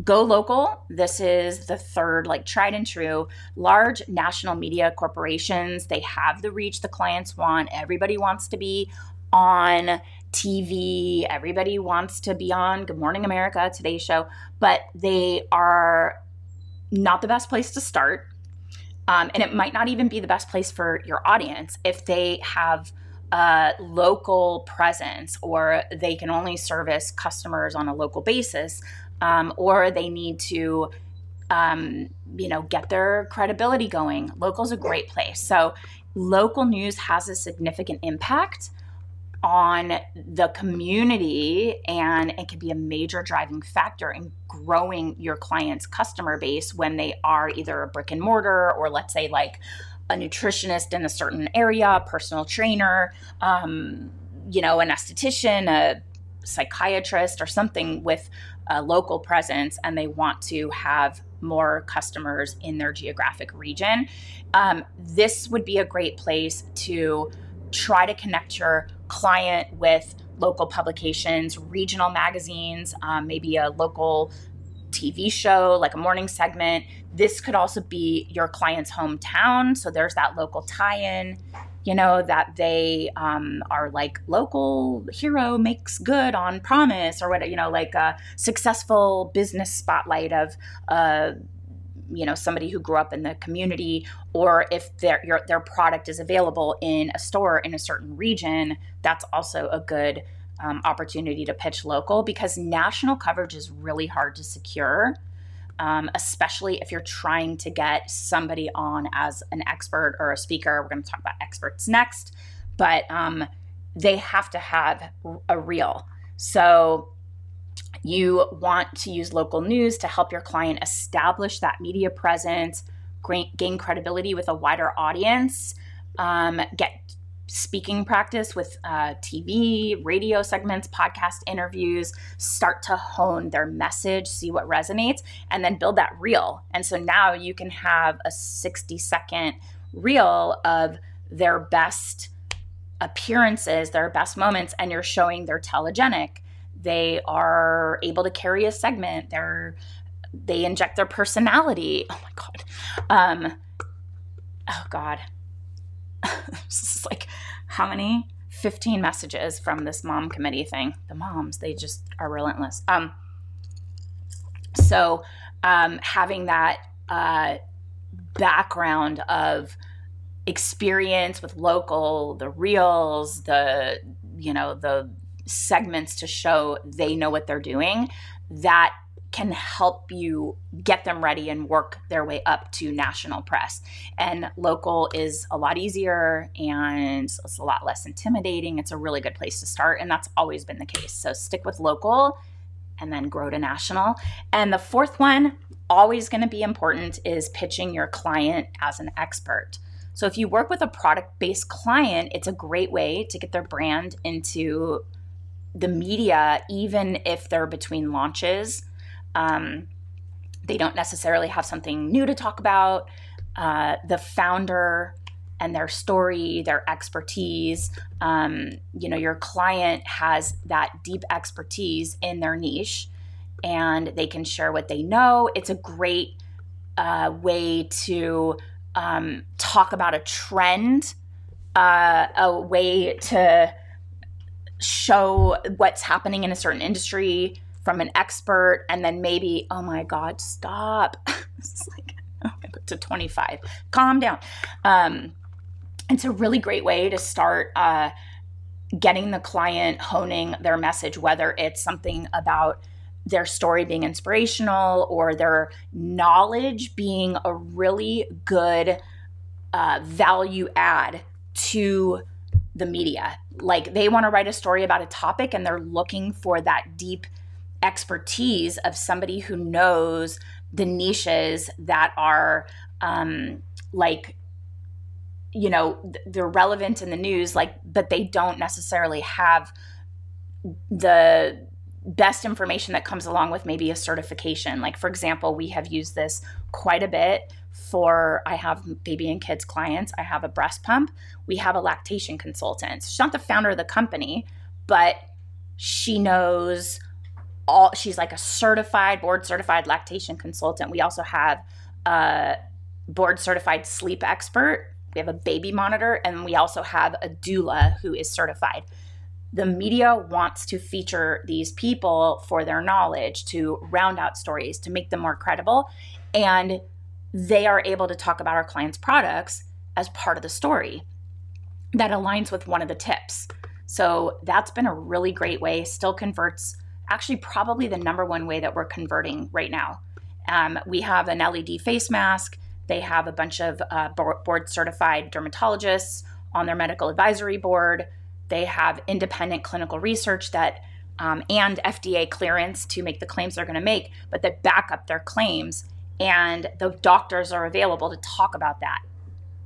go local. This is the third, like, tried and true. Large national media corporations, they have the reach the clients want. Everybody wants to be on TV. Everybody wants to be on Good Morning America, Today's Show, but they are not the best place to start. And it might not even be the best place for your audience if they have a local presence, or they can only service customers on a local basis, or they need to get their credibility going. Local's a great place. So local news has a significant impact on the community, and it can be a major driving factor in growing your client's customer base when they are either a brick and mortar, or let's say like a nutritionist in a certain area, personal trainer, an esthetician, a psychiatrist, or something with a local presence, and they want to have more customers in their geographic region. This would be a great place to try to connect your client with local publications, regional magazines, maybe a local TV show, like a morning segment. This could also be your client's hometown. So there's that local tie-in, that they are like local hero makes good on promise, or what, like a successful business spotlight of somebody who grew up in the community, or if their product is available in a store in a certain region. That's also a good opportunity to pitch local, because national coverage is really hard to secure, especially if you're trying to get somebody on as an expert or a speaker. We're going to talk about experts next, but they have to have a reel. So you want to use local news to help your client establish that media presence, gain credibility with a wider audience, get speaking practice with TV, radio segments, podcast interviews, start to hone their message, see what resonates, and then build that reel. And so now you can have a 60-second reel of their best appearances, their best moments, and you're showing they're telegenic. They are able to carry a segment. They inject their personality. Oh my God. Oh God. This is like, how many? 15 messages from this mom committee thing. The moms, they just are relentless. So having that background of experience with local, the reels, the segments to show they know what they're doing, that can help you get them ready and work their way up to national press. And local is a lot easier, and it's a lot less intimidating. It's a really good place to start, and that's always been the case. So stick with local and then grow to national. And the fourth one, always going to be important, is pitching your client as an expert. So if you work with a product-based client, it's a great way to get their brand into the media, even if they're between launches. They don't necessarily have something new to talk about. The founder and their story, their expertise, your client has that deep expertise in their niche, and they can share what they know. It's a great way to talk about a trend, a way to show what's happening in a certain industry from an expert, and then maybe, oh my God, stop. This is like, I put to 25. Calm down. It's a really great way to start getting the client honing their message, whether it's something about their story being inspirational or their knowledge being a really good value add to the media. Like, they want to write a story about a topic, and they're looking for that deep expertise of somebody who knows the niches that are they're relevant in the news, but they don't necessarily have the best information that comes along with maybe a certification. Like, for example, we have used this quite a bit I have baby and kids clients. I have a breast pump. We have a lactation consultant. She's not the founder of the company, but she knows she's like a board certified lactation consultant. We also have a board certified sleep expert. We have a baby monitor, and we also have a doula who is certified. the media wants to feature these people for their knowledge, to round out stories, to make them more credible. And they are able to talk about our clients' products as part of the story that aligns with one of the tips. So that's been a really great way, still converts, actually probably the number one way that we're converting right now. We have an LED face mask. They have a bunch of board certified dermatologists on their medical advisory board. They have independent clinical research that and FDA clearance to make the claims they're going to make, but that back up their claims. And the doctors are available to talk about that.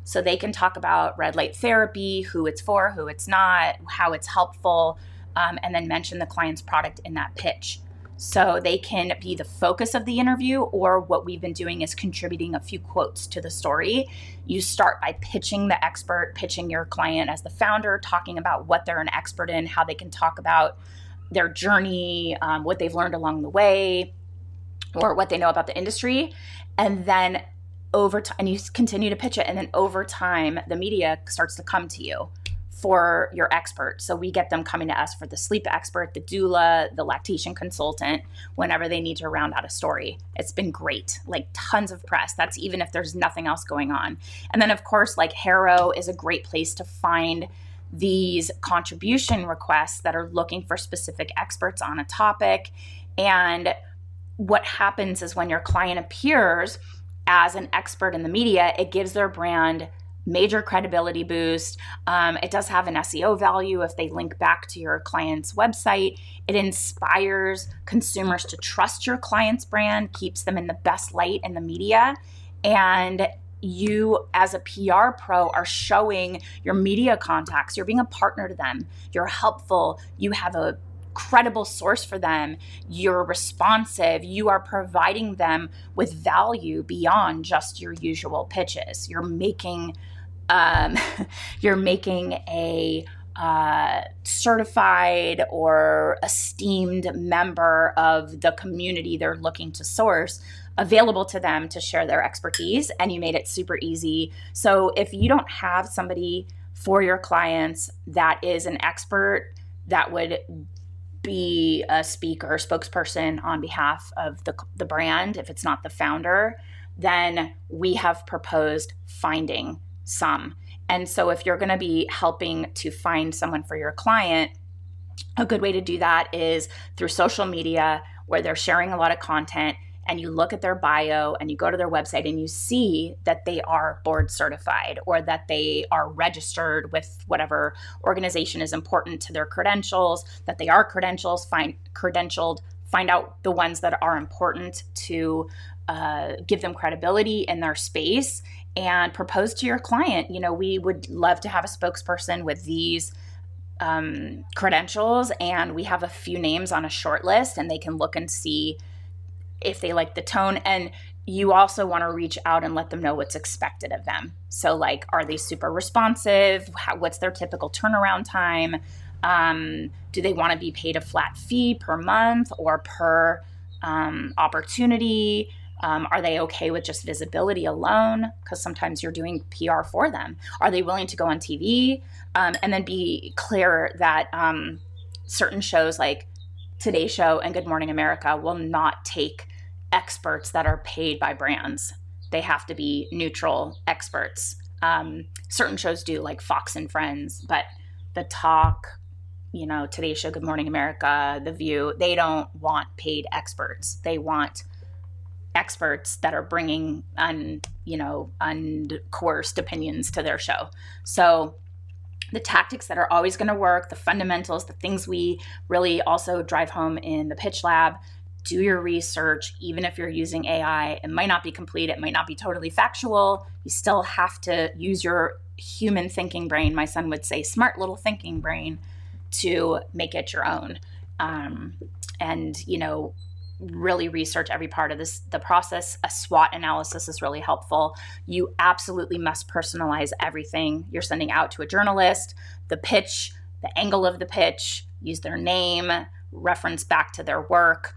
So they can talk about red light therapy, who it's for, who it's not, how it's helpful, and then mention the client's product in that pitch. So they can be the focus of the interview, or what we've been doing is contributing a few quotes to the story. You start by pitching the expert, pitching your client as the founder, talking about what they're an expert in, how they can talk about their journey, what they've learned along the way, or what they know about the industry. And then over time, and you continue to pitch it, and then over time, the media starts to come to you for your expert. So we get them coming to us for the sleep expert, the doula, the lactation consultant, whenever they need to round out a story. It's been great, like tons of press. That's even if there's nothing else going on. And then of course, like HARO is a great place to find these contribution requests that are looking for specific experts on a topic. And what happens is when your client appears as an expert in the media, it gives their brand major credibility boost. It does have an SEO value if they link back to your client's website. It inspires consumers to trust your client's brand, keeps them in the best light in the media. And you, as a PR pro, are showing your media contacts. You're being a partner to them. You're helpful. You have a credible source for them. You're responsive. You are providing them with value beyond just your usual pitches. You're making a certified or esteemed member of the community they're looking to source available to them to share their expertise, and you made it super easy. So if you don't have somebody for your clients that is an expert that would be a speaker or spokesperson on behalf of the brand, if it's not the founder, then we have proposed finding some. And so if you're going to be helping to find someone for your client, a good way to do that is through social media, where they're sharing a lot of content, and you look at their bio and you go to their website and you see that they are board certified or that they are registered with whatever organization is important to their credentials, that they are credentialed, find out the ones that are important to give them credibility in their space, and propose to your client, you know, we would love to have a spokesperson with these credentials, and we have a few names on a short list, and they can look and see if they like the tone. And you also want to reach out and let them know what's expected of them. So like, are they super responsive? What's their typical turnaround time? Do they want to be paid a flat fee per month or per opportunity? Are they okay with just visibility alone? Because sometimes you're doing PR for them. Are they willing to go on TV? And then be clear that certain shows like Today Show and Good Morning America will not take experts that are paid by brands. They have to be neutral experts. Certain shows do, like Fox and Friends, but The Talk, you know, Today Show, Good Morning America, The View, they don't want paid experts. They want experts that are bringing uncoerced opinions to their show. So the tactics that are always going to work, the fundamentals, the things we really also drive home in the Pitch Lab: do your research. Even if you're using AI, it might not be complete, it might not be totally factual. You still have to use your human thinking brain. My son would say smart little thinking brain to make it your own. And, you know, really research every part of the process. A SWOT analysis is really helpful. You absolutely must personalize everything you're sending out to a journalist. The pitch, the angle of the pitch, use their name, reference back to their work,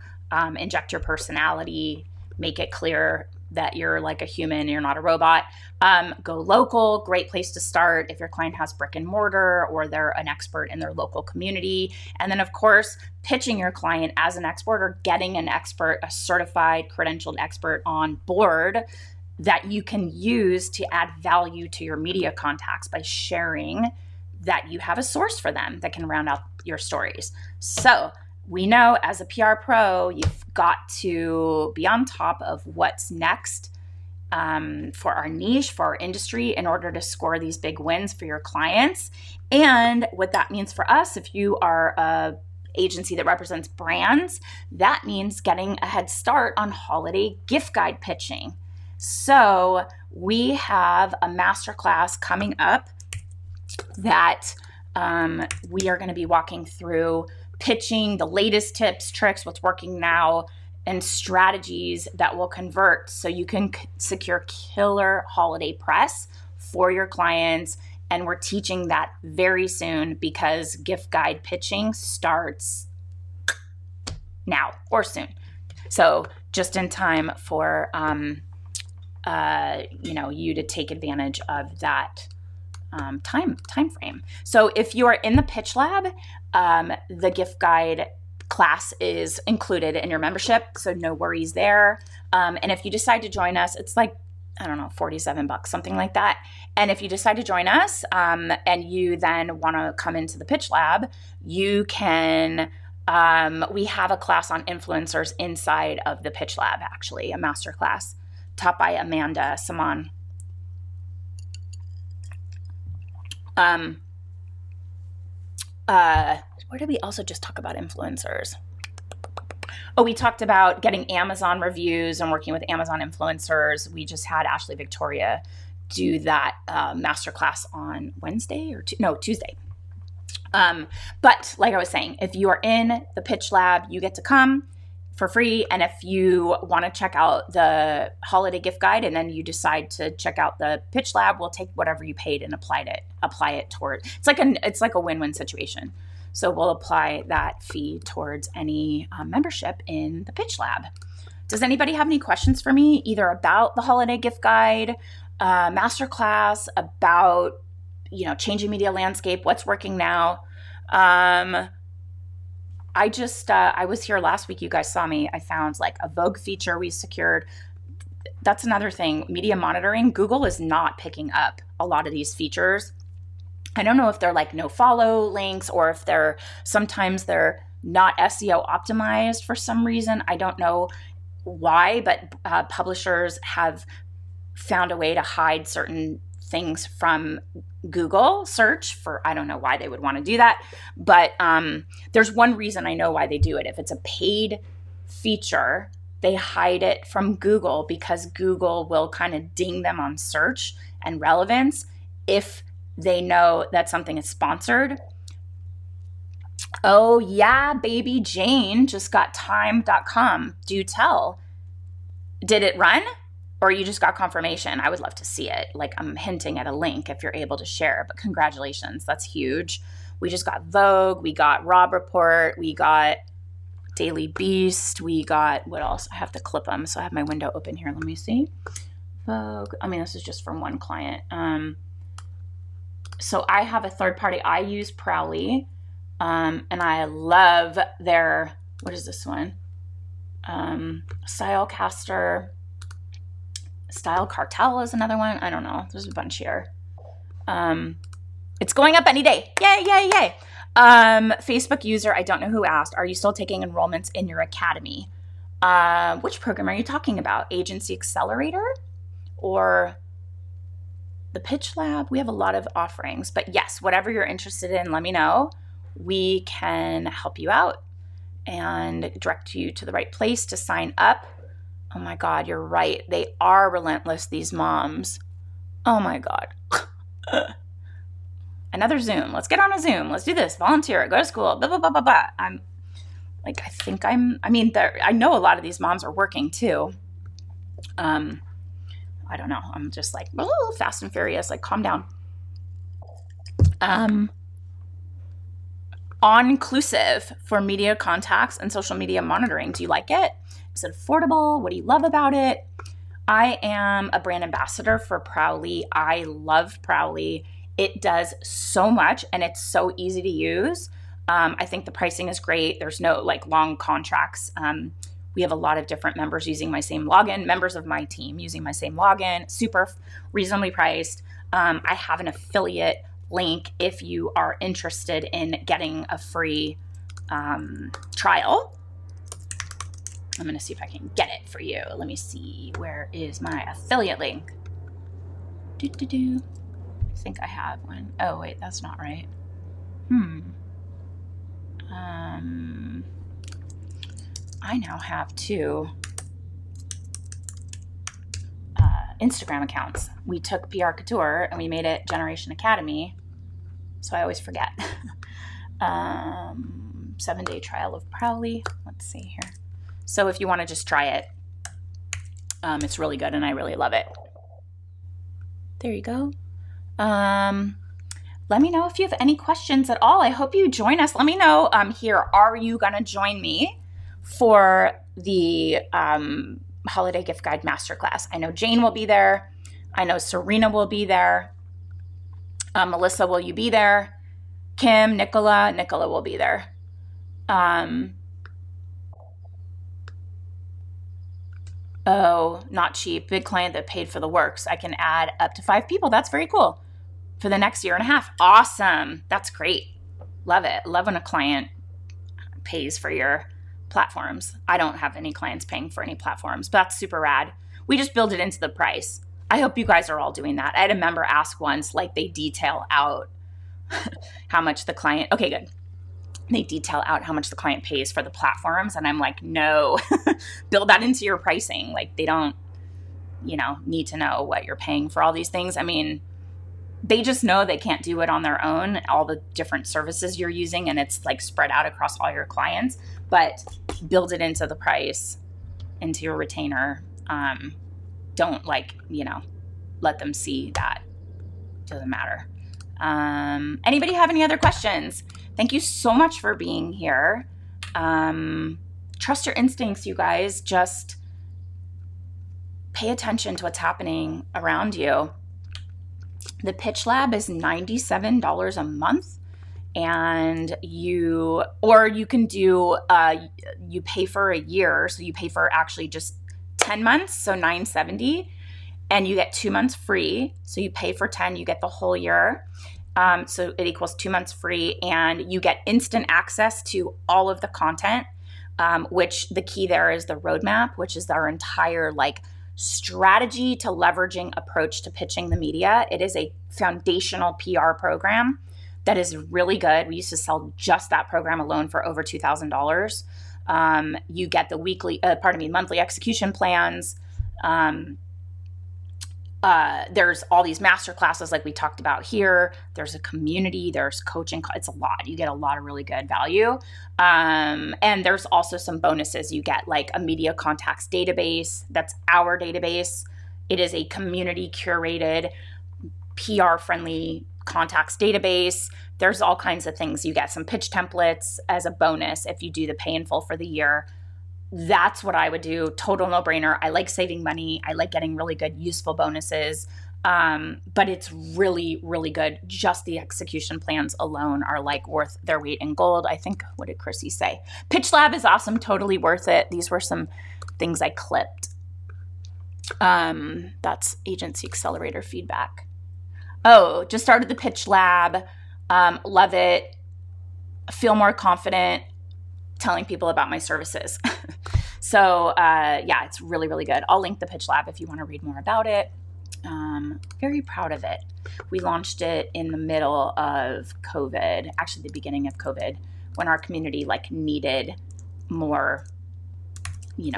inject your personality, make it clear that you're like a human, you're not a robot. Go local, great place to start if your client has brick and mortar or they're an expert in their local community. And then, of course, pitching your client as an expert or getting an expert, a certified, credentialed expert on board that you can use to add value to your media contacts by sharing that you have a source for them that can round out your stories. So we know as a PR pro, you've got to be on top of what's next for our niche, for our industry, in order to score these big wins for your clients. And what that means for us, if you are a agency that represents brands, that means getting a head start on holiday gift guide pitching. So we have a masterclass coming up that we are going to be walking through pitching the latest tips, tricks, what's working now, and strategies that will convert so you can secure killer holiday press for your clients. And we're teaching that very soon because gift guide pitching starts now or soon. So just in time for you to take advantage of that time frame. So if you are in the Pitch Lab, the gift guide class is included in your membership, so no worries there. And if you decide to join us, it's like, I don't know, $47, something like that. And if you decide to join us and you then want to come into the Pitch Lab, you can, we have a class on influencers inside of the Pitch Lab, actually, a master class taught by Amanda Saman. Where did we also just talk about influencers? Oh, we talked about getting Amazon reviews and working with Amazon influencers. We just had Ashley Victoria do that masterclass on Wednesday or Tuesday. But like I was saying, if you are in the Pitch Lab, you get to come for free. And if you want to check out the holiday gift guide and then you decide to check out the Pitch Lab, we'll take whatever you paid and apply it toward. It's like a win-win situation. So we'll apply that fee towards any membership in the Pitch Lab. Does anybody have any questions for me, either about the holiday gift guide, masterclass, about changing media landscape, what's working now? I was here last week. You guys saw me. I found like a Vogue feature we secured. That's another thing. Media monitoring. Google is not picking up a lot of these features. I don't know if they're like no follow links or if sometimes they're not SEO optimized for some reason. I don't know why, but publishers have found a way to hide certain things from Google search for, I don't know why they would want to do that, but there's one reason I know why they do it. If it's a paid feature, they hide it from Google because Google will kind of ding them on search and relevance if they know that something is sponsored. Oh yeah, baby Jane just got time.com. Do tell. Did it run? Or you just got confirmation? I would love to see it. Like I'm hinting at a link if you're able to share, but congratulations. That's huge. We just got Vogue. We got Robb Report. We got Daily Beast. We got, what else? I have to clip them. So I have my window open here. Let me see. Vogue. I mean, this is just from one client. So I have a third party. I use Prowly. And I love their, what is this one? Stylecaster. Style Cartel is another one. I don't know. There's a bunch here. It's going up any day. Yay, yay, yay. Facebook user, I don't know who asked, are you still taking enrollments in your academy? Which program are you talking about? Agency Accelerator or the Pitch Lab? We have a lot of offerings, but yes, whatever you're interested in, let me know. We can help you out and direct you to the right place to sign up. Oh my God, you're right. They are relentless, these moms. Oh my God. Another Zoom. Let's get on a Zoom. Let's do this. Volunteer. Go to school. Blah, blah, blah, blah, blah. I know a lot of these moms are working too. I don't know. I'm just like, oh, fast and furious. Like, calm down. All-inclusive for media contacts and social media monitoring. Do you like it? Is it affordable? What do you love about it? I am a brand ambassador for Prowly. I love Prowly. It does so much and it's so easy to use. I think the pricing is great. There's no like long contracts. We have a lot of different members using my same login, members of my team using my same login, super reasonably priced. I have an affiliate link if you are interested in getting a free trial. I'm going to see if I can get it for you. Let me see. Where is my affiliate link? I think I have one. Oh, wait, that's not right. I now have 2 Instagram accounts. We took PR Couture and we made it Generation Academy. So I always forget. 7-day trial of Prowly. Let's see here. So if you want to just try it, it's really good and I really love it. There you go. Let me know if you have any questions at all. I hope you join us. Let me know here, are you going to join me for the Holiday Gift Guide Masterclass? I know Jane will be there. I know Serena will be there. Melissa, will you be there? Kim, Nicola will be there. Oh, not cheap. Big client that paid for the works. I can add up to 5 people. That's very cool. For the next year and a half. Awesome. That's great. Love it. Love when a client pays for your platforms. I don't have any clients paying for any platforms, but that's super rad. We just build it into the price. I hope you guys are all doing that. I had a member ask once, like they detail out how much the client, okay, good. They detail out how much the client pays for the platforms. And I'm like, no, build that into your pricing. Like they don't, need to know what you're paying for all these things. I mean, they just know they can't do it on their own, all the different services you're using, and it's like spread out across all your clients, but build it into the price, into your retainer. Don't let them see that. Doesn't matter. Anybody have any other questions? Thank you so much for being here. Trust your instincts, you guys. Just pay attention to what's happening around you. The Pitch Lab is $97 a month, and you can do, you pay for a year. So you pay for actually just 10 months, so $970, and you get 2 months free. So you pay for 10, you get the whole year. So it equals 2 months free, and you get instant access to all of the content, which the key there is the roadmap, which is our entire strategy to leveraging approach to pitching the media. It is a foundational PR program that is really good. We used to sell just that program alone for over $2,000. You get the monthly execution plans. There's all these master classes like we talked about here. There's a community, there's coaching. It's a lot. You get a lot of really good value. And there's also some bonuses. You get like a media contacts database. That's our database. It is a community curated, PR friendly contacts database. There's all kinds of things. You get some pitch templates as a bonus if you do the pay in full for the year. That's what I would do. Total no-brainer. I like saving money. I like getting really good, useful bonuses. But it's really, really good. Just the execution plans alone are worth their weight in gold. I think, what did Chrissy say? Pitch Lab is awesome. Totally worth it. These were some things I clipped. That's Agency Accelerator feedback. Oh, just started the Pitch Lab. Love it. Feel more confident telling people about my services. So yeah, it's really, really good. I'll link the Pitch Lab if you want to read more about it. Very proud of it. We launched it in the middle of COVID, actually the beginning of COVID, when our community needed more,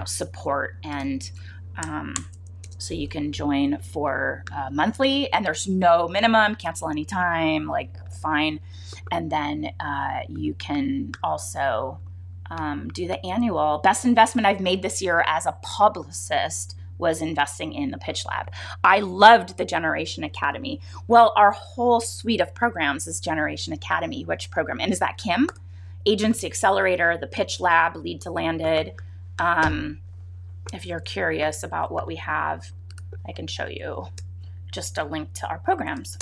support. And so you can join for monthly, and there's no minimum, cancel anytime, fine. And then you can also do the annual. Best investment I've made this year as a publicist was investing in the Pitch Lab. I loved the Generation Academy. Well, our whole suite of programs is Generation Academy. Which program? And is that Kim? Agency Accelerator, the Pitch Lab, Lead to Landed. If you're curious about what we have I can show you just a link to our programs.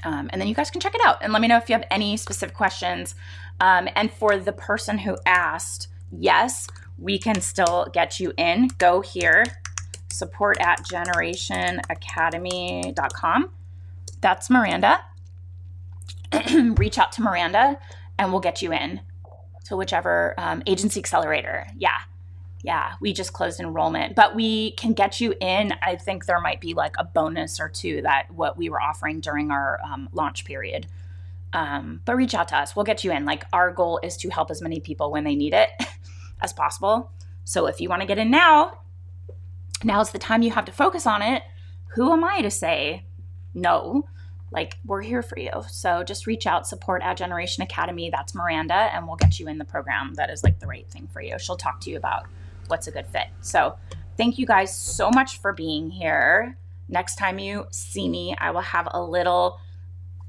And then you guys can check it out and let me know if you have any specific questions. And for the person who asked, yes, we can still get you in. Go here, support@generationacademy.com. That's Miranda. Reach out to Miranda and we'll get you in to whichever agency accelerator. Yeah, we just closed enrollment, but we can get you in. I think there might be like a bonus or two that what we were offering during our launch period. But reach out to us. We'll get you in. Like, our goal is to help as many people when they need it as possible. So if you want to get in now, now's the time you have to focus on it. Who am I to say no? Like, we're here for you. So just reach out, support@Generation Academy. That's Miranda, and we'll get you in the program that is like the right thing for you. She'll talk to you about what's a good fit. So thank you guys so much for being here. Next time you see me, I will have a little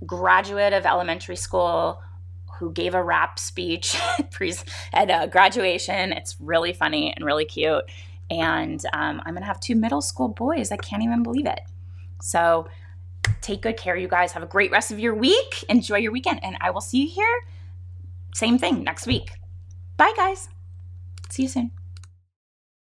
graduate of elementary school who gave a rap speech at graduation. It's really funny and really cute. And I'm going to have 2 middle school boys. I can't even believe it. So take good care, you guys. Have a great rest of your week. Enjoy your weekend. And I will see you here, same thing, next week. Bye, guys. See you soon.